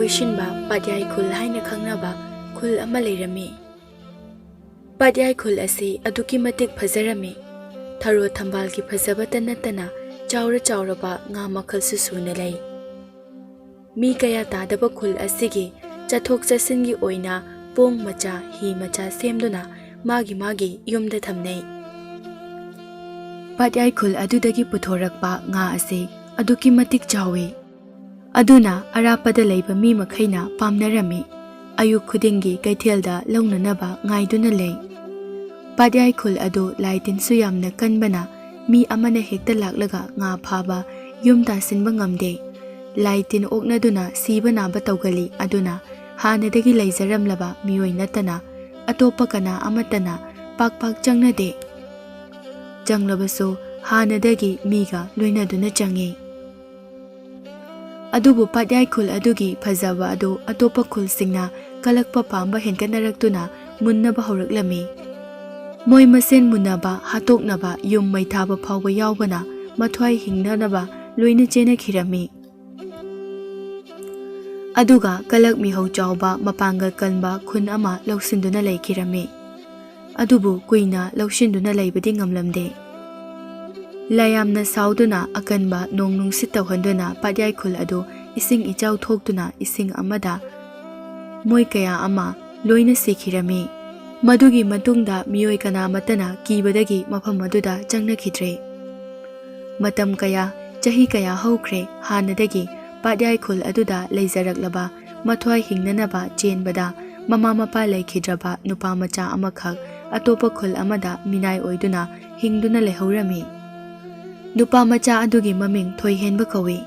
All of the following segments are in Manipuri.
ꯀꯣꯏꯁꯤꯟꯕ ꯄꯥꯠꯌꯥꯏ ꯈꯨꯜ ꯍꯥꯏꯅ ꯈꯪꯅꯕ ꯈꯨꯜ ꯑꯃ ꯂꯩꯔꯝꯃꯤ꯫ ꯄꯥꯠꯌꯥꯏ ꯈꯨꯜ ꯑꯁꯤ ꯑꯗꯨꯛꯀꯤ ꯃꯇꯤꯛ ꯐꯖꯔꯝꯃꯤ꯫ ꯊꯔꯣ ꯊꯝꯕꯥꯜꯒꯤ ꯐꯖꯕꯇ ꯅꯠꯇꯅ ꯆꯥꯎꯔꯕ ꯉꯥ ꯃꯈꯜꯁꯨ ꯁꯨꯅ ꯂꯩ꯫ ꯃꯤ ꯀꯌꯥ ꯇꯥꯗꯕ ꯈꯨꯜ ꯑꯁꯤꯒꯤ ꯆꯠꯊꯣꯛ ꯆꯠꯁꯤꯟꯒꯤ ꯑꯣꯏꯅ ꯄꯣꯡ ꯃꯆꯥ ꯍꯤ ꯃꯆꯥ ꯁꯦꯝꯗꯨꯅ ꯃꯥꯒꯤ ꯌꯨꯝꯗ ꯊꯝꯅꯩ꯫ ꯄꯥꯠꯌꯥꯏ ꯈꯨꯜ ꯑꯗꯨꯗꯒꯤ ꯄꯨꯊꯣꯔꯛꯄ ꯉꯥ ꯑꯁꯤ ꯑꯗꯨꯛꯀꯤ ꯃꯇꯤꯛ ꯆꯥꯎꯏ꯫ ꯑꯗꯨꯅ ꯑꯔꯥꯞꯄꯗ ꯂꯩꯕ ꯃꯤ ꯃꯈꯩꯅ ꯄꯥꯝꯅꯔꯝꯃꯤ꯫ ꯑꯌꯨꯛ ꯈꯨꯗꯤꯡꯒꯤ ꯀꯩꯊꯦꯜꯗ ꯂꯧꯅꯅꯕ ꯉꯥꯏꯗꯨꯅ ꯂꯩ꯫ ꯄꯥꯠꯌꯥꯏ ꯈꯨꯜ ꯑꯗꯨ ꯂꯥꯏ ꯇꯤꯟꯁꯨ ꯌꯥꯝꯅ ꯀꯟꯕꯅ ꯃꯤ ꯑꯃꯅ ꯍꯦꯛꯇ ꯂꯥꯛꯂꯒ ꯉꯥ ꯐꯥꯕ ꯌꯨꯝ ꯇꯥꯁꯤꯟꯕ ꯉꯝꯗꯦ꯫ ꯂꯥꯏ ꯇꯤꯟ ꯑꯣꯛꯅꯗꯨꯅ ꯁꯤꯕ ꯅꯥꯕ ꯇꯧꯒꯜꯂꯤ꯫ ꯑꯗꯨꯅ ꯍꯥꯟꯅꯗꯒꯤ ꯂꯩꯖꯔꯝꯂꯕ ꯃꯤꯑꯣꯏ ꯅꯠꯇꯅ ꯑꯇꯣꯞꯄ ꯀꯅꯥ ꯑꯃꯠꯇꯅ ꯄꯥꯛ ꯆꯪꯅꯗꯦ꯫ ꯆꯪꯂꯕꯁꯨ ꯍꯥꯟꯅꯗꯒꯤ ꯃꯤꯒ ꯂꯣꯏꯅꯗꯨꯅ ꯆꯪꯏ꯫ ꯑꯗꯨꯕꯨ ꯄꯥꯠꯌꯥꯏ ꯈꯨꯜ ꯑꯗꯨꯒꯤ ꯐꯖꯕ ꯑꯗꯨ ꯑꯇꯣꯞꯄ ꯈꯨꯜꯁꯤꯡꯅ ꯀꯜꯂꯛꯄ ꯄꯥꯝꯕ ꯍꯦꯟꯒꯠꯅꯔꯛꯇꯨꯅ ꯃꯨꯟꯅꯕ ꯍꯧꯔꯛꯂꯝꯃꯤ꯫ ꯃꯣꯏ ꯃꯁꯦꯟ ꯃꯨꯟꯅꯕ, ꯍꯥꯠꯇꯣꯛꯅꯕ, ꯌꯨꯝ ꯃꯩ ꯊꯥꯕ ꯐꯥꯎꯕ ꯌꯥꯎꯕꯅ ꯃꯊ꯭ꯋꯥꯏ ꯍꯤꯡꯅꯅꯕ ꯂꯣꯏꯅ ꯆꯦꯟꯅꯈꯤꯔꯝꯃꯤ꯫ ꯑꯗꯨꯒ ꯀꯂꯛ ꯃꯤꯍꯧ ꯆꯥꯎꯕ, ꯃꯄꯥꯡꯒꯜ ꯀꯟꯕ ꯈꯨꯟ ꯑꯃ ꯂꯧꯁꯤꯟꯗꯨꯅ ꯂꯩꯈꯤꯔꯝꯃꯤ꯫ ꯑꯗꯨꯕꯨ ꯀꯨꯏꯅ ꯂꯧꯁꯤꯟꯗꯨꯅ ꯂꯩꯕꯗꯤ ꯉꯝꯂꯝꯗꯦ꯫ ꯂꯥꯌꯥꯝꯅ ꯁꯥꯎꯗꯨꯅ ꯑꯀꯟꯕ ꯅꯣꯡ ꯅꯨꯡꯁꯤꯠ ꯇꯧꯍꯟꯗꯨꯅ ꯄꯥꯠꯌꯥꯏ ꯈꯨꯜ ꯑꯗꯨ ꯏꯁꯤꯡ ꯏꯆꯥꯎ ꯊꯣꯛꯇꯨꯅ ꯏꯁꯤꯡ ꯑꯃꯗ ꯃꯣꯏ ꯀꯌꯥ ꯑꯃ ꯂꯣꯏꯅ ꯁꯤꯈꯤꯔꯝꯃꯤ꯫ ꯃꯗꯨꯒꯤ ꯃꯇꯨꯡꯗ ꯃꯤꯑꯣꯏ ꯀꯅꯥꯃꯠꯇꯅ ꯀꯤꯕꯗꯒꯤ ꯃꯐꯝ ꯑꯗꯨꯗ ꯆꯪꯅꯈꯤꯗ꯭ꯔꯦ꯫ ꯃꯇꯝ ꯀꯌꯥ, ꯆꯍꯤ ꯀꯌꯥ ꯍꯧꯈ꯭ꯔꯦ ꯍꯥꯟꯅꯗꯒꯤ ꯄꯥꯠꯌꯥꯏ ꯈꯨꯜ ꯑꯗꯨꯗ ꯂꯩꯖꯔꯛꯂꯕ ꯃꯊ꯭ꯋꯥꯏ ꯍꯤꯡꯅꯅꯕ ꯆꯦꯟꯕꯗ ꯃꯃꯥ ꯃꯄꯥ ꯂꯩꯈꯤꯗ꯭ꯔꯕ ꯅꯨꯄꯥ ꯃꯆꯥ ꯑꯃꯈꯛ ꯑꯇꯣꯞꯄ ꯈꯨꯜ ꯑꯃꯗ ꯃꯤꯅꯥꯏ ꯑꯣꯏꯗꯨꯅ ꯍꯤꯡꯗꯨꯅ ꯂꯩꯍꯧꯔꯝꯃꯤ꯫ ꯅꯨꯄꯥ ꯃꯆꯥ ꯑꯗꯨꯒꯤ ꯃꯃꯤꯡ ꯊꯣꯏꯍꯦꯟꯕ ꯀꯧꯏ꯫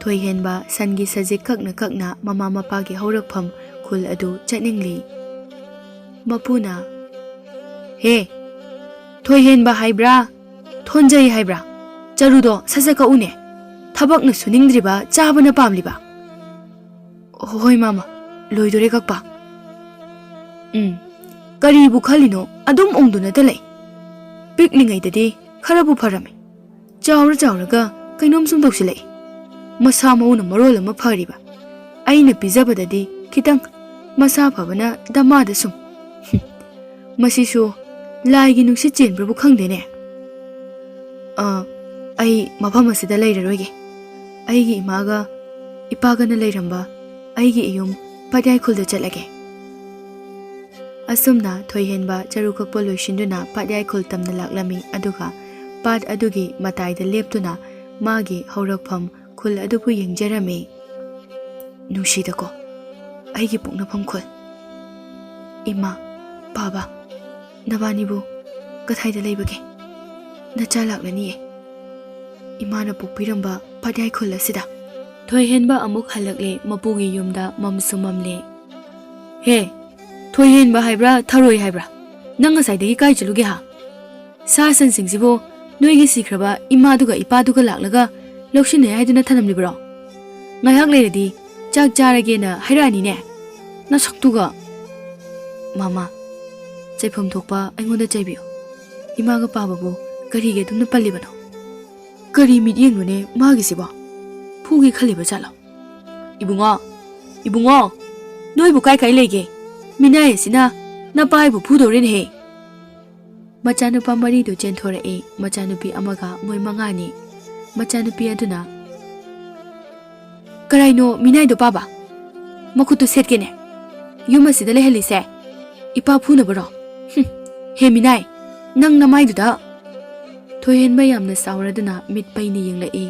ꯊꯣꯏꯍꯦꯟꯕ ꯁꯟꯒꯤ ꯁꯖꯤꯛ ꯀꯛꯅ ꯃꯃꯥ ꯃꯄꯥꯒꯤ ꯍꯧꯔꯛꯐꯝ ꯈꯨꯜ ꯑꯗꯨ ꯆꯠꯅꯤꯡꯂꯤ꯫ ꯃꯄꯨꯅ "ꯍꯦ, ꯊꯣꯏꯍꯦꯟꯕ ꯍꯥꯏꯕ꯭ꯔꯥ, ꯊꯣꯟꯖꯩ ꯍꯥꯏꯕ꯭ꯔꯥ? ꯆꯔꯨꯗꯣ ꯁꯠ ꯀꯛꯎꯅꯦ, ꯊꯕꯛꯅ ꯁꯨꯅꯤꯡꯗ꯭ꯔꯤꯕ, ꯆꯥꯕꯅ ꯄꯥꯝꯂꯤꯕ?" "ꯍꯣꯏ ꯃꯥꯃꯥ, ꯂꯣꯏꯗꯣꯔꯦ ꯀꯛꯄ." "ꯀꯔꯤꯕꯨ ꯈꯜꯂꯤꯅꯣ ꯑꯗꯨꯝ ꯎꯪꯗꯨꯅꯇ ꯂꯩ? ꯄꯤꯛꯂꯤꯉꯩꯗꯗꯤ ꯈꯔꯕꯨ ꯐꯔꯝꯃꯤ, ꯆꯥꯎꯔꯒ ꯀꯩꯅꯣꯝ ꯁꯨꯝ ꯇꯧꯁꯤꯜꯂꯛꯏ꯫ ꯃꯁꯥ ꯃꯎꯅ ꯃꯔꯣꯜ ꯑꯃ ꯐꯔꯤꯕ, ꯑꯩꯅ ꯄꯤꯖꯕꯗꯗꯤ ꯈꯤꯇꯪ, ꯃꯁꯥ ꯐꯕꯅ ꯗꯃꯥꯗ ꯁꯨꯝ. ꯃꯁꯤꯁꯨ ꯂꯥꯏꯒꯤ ꯅꯨꯡꯁꯤꯠ ꯆꯦꯟꯕ꯭ꯔꯕꯨ ꯈꯪꯗꯦꯅꯦ." "ꯑꯩ ꯃꯐꯝ ꯑꯁꯤꯗ ꯂꯩꯔꯔꯣꯏꯒꯦ꯫ ꯑꯩꯒꯤ ꯏꯃꯥꯒ ꯏꯄꯥꯒꯅ ꯂꯩꯔꯝꯕ ꯑꯩꯒꯤ ꯏꯌꯨꯝ ꯄꯥꯠꯌꯥꯏ ꯈꯨꯜꯗ ꯆꯠꯂꯒꯦ." ꯑꯁꯨꯝꯅ ꯊꯣꯏꯍꯦꯟꯕ ꯆꯔꯨ ꯀꯛꯄ ꯂꯣꯏꯁꯤꯟꯗꯨꯅ ꯄꯥꯠꯌꯥꯏ ꯈꯨꯜ ꯇꯝꯅ ꯂꯥꯛꯂꯝꯃꯤ꯫ ꯑꯗꯨꯒ ꯄꯥꯠ ꯑꯗꯨꯒꯤ ꯃꯇꯥꯏꯗ ꯂꯦꯞꯇꯨꯅ ꯃꯥꯒꯤ ꯍꯧꯔꯛꯐꯝ ꯈꯨꯜ ꯑꯗꯨꯕꯨ ꯌꯦꯡꯖꯔꯝꯃꯤ꯫ "ꯅꯨꯡꯁꯤꯗꯀꯣ, ꯑꯩꯒꯤ ꯄꯣꯛꯅꯐꯝ ꯈꯨꯜ! ꯏꯃꯥ, ꯕꯥꯕꯥ, ꯅꯕꯥꯅꯤꯕꯨ ꯀꯗꯥꯏꯗ ꯂꯩꯕꯒꯦ? ꯅꯆꯥ ꯂꯥꯛꯂꯅꯤꯌꯦ, ꯏꯃꯥꯅ ꯄꯣꯛꯄꯤꯔꯝꯕ ꯄꯥꯠꯌꯥꯏ ꯈꯨꯜ ꯑꯁꯤꯗ." ꯊꯣꯏꯍꯦꯟꯕ ꯑꯃꯨꯛ ꯍꯜꯂꯛꯂꯦ ꯃꯄꯨꯒꯤ ꯌꯨꯝꯗ ꯃꯝꯁꯨ ꯃꯝꯂꯦ꯫ "ꯍꯦ, ꯊꯣꯏꯍꯦꯟꯕ ꯍꯥꯏꯕ꯭ꯔꯥ, ꯊꯔꯣꯏ ꯍꯥꯏꯕ꯭ꯔꯥ? ꯅꯪ ꯉꯁꯥꯏꯗꯒꯤ ꯀꯥꯏ ꯆꯠꯂꯨꯒꯦ ꯍꯥ? ꯁꯥ ꯁꯟꯁꯤꯡꯁꯤꯕꯨ ꯅꯣꯏꯒꯤ ꯁꯤꯈ꯭ꯔꯕ ꯏꯃꯥꯗꯨꯒ ꯏꯄꯥꯗꯨꯒ ꯂꯥꯛꯂꯒ ꯂꯧꯁꯤꯟꯅꯩ ꯍꯥꯏꯗꯨꯅ ꯊꯅꯝꯂꯤꯕ꯭ꯔꯣ? ꯉꯥꯏꯍꯥꯛ ꯂꯩꯔꯗꯤ ꯆꯥꯛ ꯆꯥꯔꯒꯦꯅ ꯍꯥꯏꯔꯛꯑꯅꯤꯅꯦ, ꯅꯁꯛꯇꯨꯒ." "ꯃꯥꯃꯥ, ꯆꯩꯐꯝ ꯊꯣꯛꯄ ꯑꯩꯉꯣꯟꯗ ꯆꯩꯕꯤꯌꯨ꯫ ꯏꯃꯥꯒ ꯄꯥꯕꯕꯨ ꯀꯔꯤꯒꯤ ꯑꯗꯨꯝꯅ ꯄꯜꯂꯤꯕꯅꯣ? ꯀꯔꯤ ꯃꯤꯠꯌꯦꯡꯅꯣꯅꯦ ꯃꯥꯒꯤꯁꯤꯕꯣ? ꯐꯨꯒꯦ ꯈꯜꯂꯤꯕ ꯖꯥꯠꯂꯣ? ꯏꯕꯨꯡꯉꯣ, ꯅꯣꯏꯕꯨ ꯀꯥꯏ ꯂꯩꯒꯦ? ꯃꯤꯅꯥꯏ ꯑꯁꯤꯅ ꯅꯄꯥꯏꯕꯨ ꯐꯨꯗꯧꯔꯦꯅꯦꯍꯦ." ꯃꯆꯥꯅꯨꯄꯥ ꯃꯔꯤꯗꯨ ꯆꯦꯟꯊꯣꯔꯛꯏ꯫ ꯃꯆꯥꯅꯨꯄꯤ ꯑꯃꯒ ꯃꯣꯏ ꯃꯉꯥꯅꯤ꯫ ꯃꯆꯥꯅꯨꯄꯤ ꯑꯗꯨꯅ "ꯀꯔꯥꯏꯅꯣ ꯃꯤꯅꯥꯏꯗꯣ ꯄꯥꯕ? ꯃꯈꯨꯠꯇꯨ ꯁꯦꯠꯀꯦꯅꯦ꯫ ꯌꯨꯝ ꯑꯁꯤꯗ ꯂꯩꯍꯜꯂꯤꯁꯦ ꯏꯄꯥ ꯐꯨꯅꯕꯔꯣ? ꯍꯦ ꯃꯤꯅꯥꯏ, ꯅꯪ ꯅꯃꯥꯏꯗꯨꯗ." ꯊꯣꯏꯍꯦꯟꯕ ꯌꯥꯝꯅ ꯁꯥꯎꯔꯗꯨꯅ ꯃꯤꯠ ꯄꯩꯅ ꯌꯦꯡꯂꯛꯏ꯫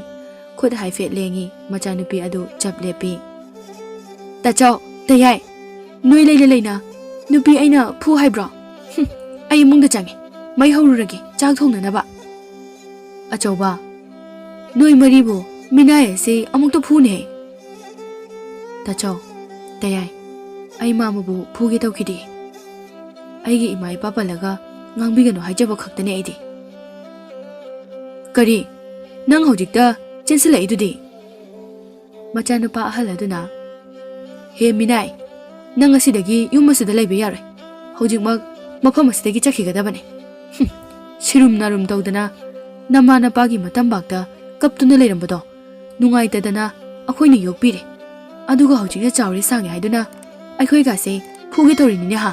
ꯈꯨꯠ ꯍꯥꯏꯐꯦꯠ ꯂꯦꯡꯉꯤ꯫ ꯃꯆꯥꯅꯨꯄꯤ ꯑꯗꯨ ꯆꯞ ꯂꯦꯞꯄꯤ꯫ "ꯇꯥꯆꯧ, ꯇꯌꯥꯏ, ꯅꯣꯏ ꯂꯩꯅ ꯅꯨꯄꯤ ꯑꯩꯅ ꯐꯨ ꯍꯥꯏꯕ꯭ꯔꯣ? ꯑꯩ ꯏꯃꯨꯡꯗ ꯆꯪꯉꯦ, ꯃꯩ ꯍꯧꯔꯨꯔꯒꯦ ꯆꯥꯛ ꯊꯣꯡꯅꯅꯕ." "ꯑꯆꯧꯕ, ꯅꯣꯏ ꯃꯔꯤꯕꯨ ꯃꯤꯅꯥꯏ ꯑꯁꯤ ꯑꯃꯨꯛꯇ ꯐꯨꯅꯦꯍꯦ." "ꯇꯥꯆꯧ, ꯇꯌꯥꯏ, ꯑꯩ ꯃꯥꯃꯕꯨ ꯐꯨꯒꯦ ꯇꯧꯈꯤꯗꯦ. ꯑꯩꯒꯤ ꯏꯃꯥ ꯏꯄꯥ ꯄꯜꯂꯒ ꯉꯥꯡꯕꯤꯒꯅꯨ ꯍꯥꯏꯖꯕ ꯈꯛꯇꯅꯦ ꯑꯩꯗꯤ." "ꯀꯔꯤ? ꯅꯪ ꯍꯧꯖꯤꯛꯇ ꯆꯦꯟꯁꯤꯜꯂꯛꯏꯗꯨꯗꯤ?" ꯃꯆꯥꯅꯨꯄꯥ ꯑꯍꯜ ꯑꯗꯨꯅ "ꯍꯦ ꯃꯤꯅꯥꯏ, ꯅꯪ ꯑꯁꯤꯗꯒꯤ ꯌꯨꯝ ꯑꯁꯤꯗ ꯂꯩꯕ ꯌꯥꯔꯣꯏ. ꯍꯧꯖꯤꯛꯃꯛ ꯃꯐꯝ ꯑꯁꯤꯗꯒꯤ ꯆꯠꯈꯤꯒꯗꯕꯅꯦ. ꯁꯤꯔꯨꯝ ꯅꯥꯔꯨꯝ ꯇꯧꯗꯅ ꯅꯃꯥ ꯅꯄꯥꯒꯤ ꯃꯇꯝꯕꯥꯛꯇ ꯀꯞꯇꯨꯅ ꯂꯩꯔꯝꯕꯗꯣ ꯅꯨꯡꯉꯥꯏꯇꯗꯅ ꯑꯩꯈꯣꯏꯅ ꯌꯣꯛꯄꯤꯔꯦ. ꯑꯗꯨꯒ ꯍꯧꯖꯤꯛꯅ ꯆꯥꯎꯔꯦ ꯁꯥꯡꯉꯦ ꯍꯥꯏꯗꯨꯅ ꯑꯩꯈꯣꯏꯒꯥꯁꯦ ꯐꯨꯒꯦ ꯇꯧꯔꯤꯅꯤꯅꯦ ꯍꯥ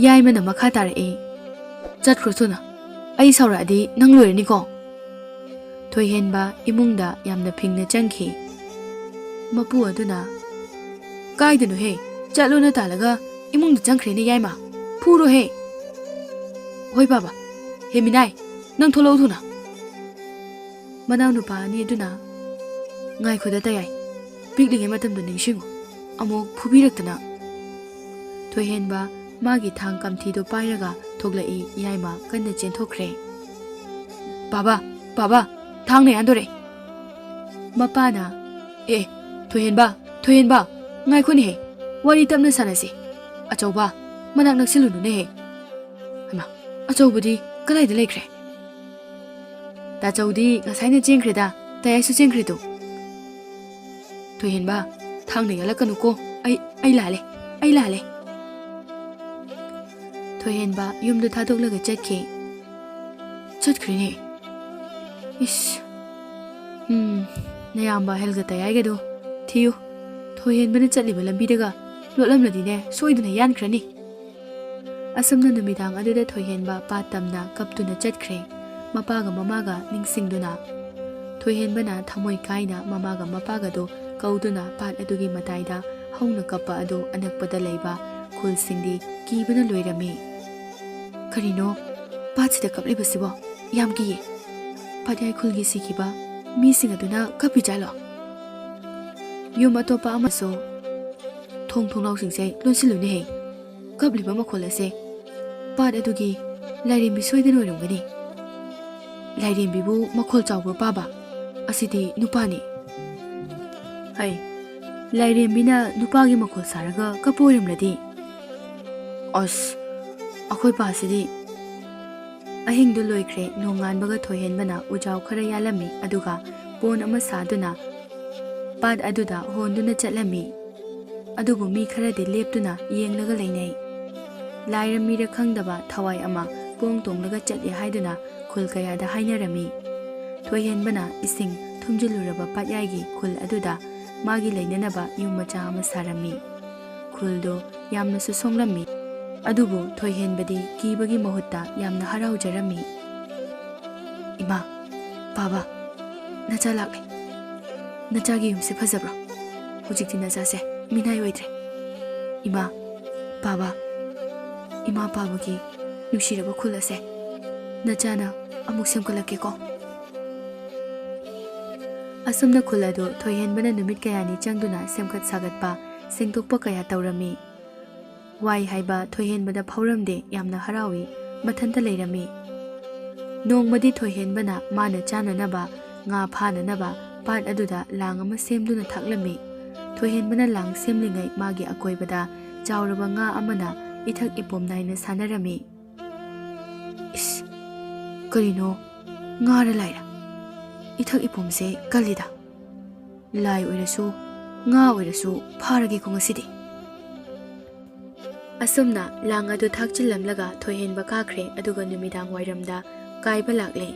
ꯌꯥꯏꯃꯅ ꯃꯈꯥ ꯇꯥꯔꯛꯏ ꯆꯠꯈ꯭ꯔꯣ ꯊꯨꯅ ꯑꯩ ꯁꯥꯎꯔꯛꯑꯗꯤ ꯅꯪ ꯂꯣꯏꯔꯅꯤꯀꯣ ꯊꯣꯏꯍꯦꯟꯕ ꯏꯃꯨꯡꯗ ꯌꯥꯝꯅ ꯐꯤꯡꯅ ꯆꯪꯈꯤ ꯃꯄꯨ ꯑꯗꯨꯅ ꯀꯥꯏꯗꯅꯣꯍꯦ ꯆꯠꯂꯣꯅ ꯇꯥꯜꯂꯒ ꯏꯃꯨꯡꯗ ꯆꯪꯈ꯭ꯔꯦꯅꯦ ꯌꯥꯏꯃ ꯐꯨꯔꯣꯍꯦ ꯍꯣꯏ ꯕꯥꯕꯥ ꯍꯦꯃꯤꯅꯥꯏ ꯅꯪ ꯊꯣꯛꯂꯛꯎ ꯊꯨꯅ ꯃꯅꯥꯎꯅꯨꯄꯥ ꯑꯅꯤ ꯑꯗꯨꯅ ꯉꯥꯏꯈꯣꯗ ꯇꯌꯥꯏ ꯄꯤꯛꯂꯤꯉꯩ ꯃꯇꯝꯗꯣ ꯅꯤꯡꯁꯤꯡꯉꯨ ꯑꯃꯨꯛ ꯐꯨꯕꯤꯔꯛꯇꯅ ꯊꯣꯏꯍꯦꯟꯕ ꯃꯥꯒꯤ ꯊꯥꯡ ꯀꯝꯊꯤꯗꯣ ꯄꯥꯏꯔꯒ ꯊꯣꯛꯂꯛꯏ ꯌꯥꯏꯃ ꯀꯟꯅ ꯆꯦꯟꯊꯣꯛꯈ꯭ꯔꯦ ꯕꯥꯕꯥ ꯕꯥꯕꯥ ꯊꯥꯡꯅ ꯌꯥꯟꯗꯣꯔꯦ ꯃꯄꯥꯅ ꯊꯣꯏꯍꯦꯟꯕ ꯊꯣꯏꯍꯦꯟꯕ ꯉꯥꯏꯈꯣꯅꯦꯍꯦ ꯋꯥꯔꯤ ꯇꯞꯅ ꯁꯥꯟꯅꯁꯤ ꯑꯆꯧꯕ ꯃꯅꯥꯛ ꯅꯛꯁꯤꯜꯂꯨꯅꯨꯅꯦꯍꯦ ꯍꯩꯃꯥ ꯑꯆꯧꯕꯗꯤ ꯀꯗꯥꯏꯗ ꯂꯩꯈ꯭ꯔꯦ ꯇꯥꯆꯧꯗꯤ ꯉꯁꯥꯏꯅ ꯆꯦꯟꯈ꯭ꯔꯦꯗ ꯇꯌꯥꯏꯁꯨ ꯆꯦꯟꯈ꯭ꯔꯦꯗꯣ ꯊꯣꯏꯍꯦꯟꯕ ꯊꯥꯡꯅ ꯌꯥꯜꯂꯛꯀꯅꯨꯀꯣ ꯑꯩ ꯂꯥꯜꯂꯦ ꯊꯣꯏꯍꯦꯟꯕ ꯌꯨꯝꯗ ꯊꯥꯗꯣꯛꯂꯒ ꯆꯠꯈ꯭ꯔꯦꯅꯦ 이씨, ꯅꯌꯥꯝꯕ ꯍꯦꯜꯒ ꯇꯌꯥꯏꯒꯗꯣ ꯊꯤꯌꯨ ꯊꯣꯏꯍꯦꯟꯕꯅ ꯆꯠꯂꯤꯕ ꯂꯝꯕꯤꯗꯒ ꯂꯣꯠꯂꯝꯂꯗꯤꯅꯦ ꯁꯣꯏꯗꯅ ꯌꯥꯟꯈ꯭ꯔꯅꯤ ꯑꯁꯨꯝꯅ ꯅꯨꯃꯤꯗꯥꯡ ꯑꯗꯨꯗ ꯊꯣꯏꯍꯦꯟꯕ ꯄꯥꯠ ꯇꯝꯅ ꯀꯞꯇꯨꯅ ꯆꯠꯈ꯭ꯔꯦ ꯃꯄꯥꯒ ꯃꯃꯥꯒ ꯅꯤꯡꯁꯤꯡꯗꯨꯅ ꯊꯣꯏꯍꯦꯟꯕꯅ ꯊꯃꯣꯏ ꯀꯥꯏꯅ ꯃꯃꯥꯒ ꯃꯄꯥꯒꯗꯣ ꯀꯧꯗꯨꯅ ꯄꯥꯠ ꯑꯗꯨꯒꯤ ꯃꯇꯥꯏꯗ ꯍꯧꯅ ꯀꯞꯄ ꯑꯗꯨ ꯑꯅꯛꯄꯗ ꯂꯩꯕ ꯈꯨꯜꯁꯤꯡꯗꯤ ꯀꯤꯕꯅ ꯂꯣꯏꯔꯝꯃꯤ ꯀꯔꯤꯅꯣ ꯄꯥꯠꯁꯤꯗ ꯀꯞꯂꯤꯕꯁꯤꯕꯣ ꯌꯥꯝ ꯀꯤꯌꯦ ꯄꯥꯠꯌꯥꯏ ꯈꯨꯜꯒꯤ ꯁꯤꯈꯤꯕ ꯃꯤꯁꯤꯡ ꯑꯗꯨꯅ ꯀꯞꯄꯤꯖꯥꯠꯂꯣ ꯌꯨꯝ ꯑꯇꯣꯞꯄ ꯑꯃꯁꯨ ꯊꯣꯡ ꯊꯣꯡꯅꯥꯎꯁꯤꯡꯁꯦ ꯂꯣꯟꯁꯤꯜꯂꯨꯅꯦꯍꯦ ꯀꯞꯂꯤꯕ ꯃꯈꯣꯜ ꯑꯁꯦ ꯄꯥꯠ ꯑꯗꯨꯒꯤ ꯂꯥꯏꯔꯦꯝꯕꯤ ꯁꯣꯏꯗꯅ ꯑꯣꯏꯔꯝꯒꯅꯤ ꯂꯥꯏꯔꯦꯝꯕꯤꯕꯨ ꯃꯈꯣꯜ ꯆꯥꯎꯕ ꯄꯥꯕ ꯑꯁꯤꯗꯤ ꯅꯨꯄꯥꯅꯤ ꯍꯩ ꯂꯥꯏꯔꯦꯝꯕꯤꯅ ꯅꯨꯄꯥꯒꯤ ꯃꯈꯣꯜ ꯁꯥꯔꯒ ꯀꯞꯄ ꯑꯣꯏꯔꯝꯂꯗꯤ ꯑꯁ ꯑꯩꯈꯣꯏ ꯄꯥꯁꯤꯗꯤ ꯑꯍꯤꯡꯗꯨ ꯂꯣꯏꯈ꯭ꯔꯦ ꯅꯣꯡꯉꯥꯟꯕꯒ ꯊꯣꯏꯍꯦꯟꯕꯅ ꯎꯖꯥꯎ ꯈꯔ ꯌꯥꯜꯂꯝꯃꯤ ꯑꯗꯨꯒ ꯄꯣꯟ ꯑꯃ ꯁꯥꯗꯨꯅ ꯄꯥꯠ ꯑꯗꯨꯗ ꯍꯣꯟꯗꯨꯅ ꯆꯠꯂꯝꯃꯤ ꯑꯗꯨꯕꯨ ꯃꯤ ꯈꯔꯗꯤ ꯂꯦꯞꯇꯨꯅ ꯌꯦꯡꯂꯒ ꯂꯩꯅꯩ ꯂꯥꯏꯔꯝꯃꯤꯔ ꯈꯪꯗꯕ ꯊꯋꯥꯏ ꯑꯃ ꯄꯣꯡ ꯇꯣꯡꯂꯒ ꯆꯠꯂꯤ ꯍꯥꯏꯗꯨꯅ ꯈꯨꯜ ꯀꯌꯥꯗ ꯍꯥꯏꯅꯔꯝꯃꯤ ꯊꯣꯏꯍꯦꯟꯕꯅ ꯏꯁꯤꯡ ꯊꯨꯝꯖꯤꯜꯂꯨꯔꯕ ꯄꯥꯠꯌꯥꯏꯒꯤ ꯈꯨꯜ ꯑꯗꯨꯗ ꯃꯥꯒꯤ ꯂꯩꯅꯅꯕ ꯌꯨꯝ ꯃꯆꯥ ꯑꯃ ꯁꯥꯔꯝꯃꯤ ꯈꯨꯜꯗꯨ ꯌꯥꯝꯅꯁꯨ ꯁꯣꯡꯂꯝꯃꯤ ꯑꯗꯨꯕꯨ ꯊꯣꯏꯍꯦꯟꯕꯗꯤ ꯀꯤꯕꯒꯤ ꯃꯍꯨꯠꯇ ꯌꯥꯝꯅ ꯍꯔꯥꯎꯖꯔꯝꯃꯤ ꯏꯃꯥ ꯕꯥꯕꯥ ꯅꯆꯥ ꯂꯥꯛꯂꯦ ꯅꯆꯥꯒꯤ ꯌꯨꯝꯁꯦ ꯐꯖꯕ꯭ꯔꯣ ꯍꯧꯖꯤꯛꯇꯤ ꯅꯆꯥꯁꯦ ꯃꯤꯅꯥꯏ ꯑꯣꯏꯗ꯭ꯔꯦ ꯏꯃꯥ ꯕꯥꯕꯥ ꯏꯃꯥ ꯄꯥꯕꯒꯤ ꯅꯨꯡꯁꯤꯔꯕ ꯈꯨꯜ ꯑꯁꯦ ꯅꯆꯥꯅ ꯑꯃꯨꯛ ꯁꯦꯝꯒꯠꯂꯛꯀꯦꯀꯣ ꯑꯁꯨꯝꯅ ꯈꯨꯜ ꯑꯗꯨ ꯊꯣꯏꯍꯦꯟꯕꯅ ꯅꯨꯃꯤꯠ ꯀꯌꯥꯅꯤ ꯆꯪꯗꯨꯅ ꯁꯦꯝꯒꯠ ꯁꯥꯒꯠꯄ ꯁꯦꯡꯗꯣꯛꯄ ꯀꯌా ꯇꯧꯔꯝꯃꯤ ꯋꯥꯏ ꯍꯥꯏꯕ ꯊꯣꯏꯍꯦꯟꯕꯗ ꯐꯥꯎꯔꯝꯗꯦ ꯌꯥꯝꯅ ꯍꯔꯥꯎꯏ ꯃꯊꯟꯇ ꯂꯩꯔꯝꯃꯤ ꯅꯣꯡꯃꯗꯤ ꯊꯣꯏꯍꯦꯟꯕꯅ ꯃꯥꯅ ꯆꯥꯅꯅꯕ ꯉꯥ ꯐꯥꯅꯅꯕ ꯄꯥꯠ ꯑꯗꯨꯗ ꯂꯥꯡ ꯑꯃ ꯁꯦꯝꯗꯨꯅ ꯊꯥꯛꯂꯝꯃꯤ ꯊꯣꯏꯍꯦꯟꯕꯅ ꯂꯥꯡ ꯁꯦꯝꯂꯤꯉꯩ ꯃꯥꯒꯤ ꯑꯀꯣꯏꯕꯗ ꯆꯥꯎꯔꯕ ꯉꯥ ꯑꯃꯅ ꯏꯊꯛ ꯏꯄꯣꯝ ꯅꯥꯏꯅ ꯁꯥꯟꯅꯔꯝꯃꯤ ꯏꯁ ꯀꯔꯤꯅꯣ ꯉꯥꯔ ꯂꯥꯏꯔ ꯏꯊꯛ ꯏꯄꯣꯝꯁꯦ ꯀꯜꯂꯤꯗ ꯂꯥꯏ ꯑꯣꯏꯔꯁꯨ ꯉꯥ ꯑꯣꯏꯔꯁꯨ ꯐꯥꯔꯒꯦꯀꯣ ꯉꯁꯤꯗꯤ ꯑꯁꯨꯝꯅ ꯂꯥꯡ ꯑꯗꯨ ꯊꯥꯛꯆꯤꯜꯂꯝꯂꯒ ꯊꯣꯏꯍꯦꯟꯕ ꯀꯥꯈ꯭ꯔꯦ ꯑꯗꯨꯒ ꯅꯨꯃꯤꯗꯥꯡ ꯋꯥꯏꯔꯝꯗ ꯀꯥꯏꯕ ꯂꯥꯛꯂꯦ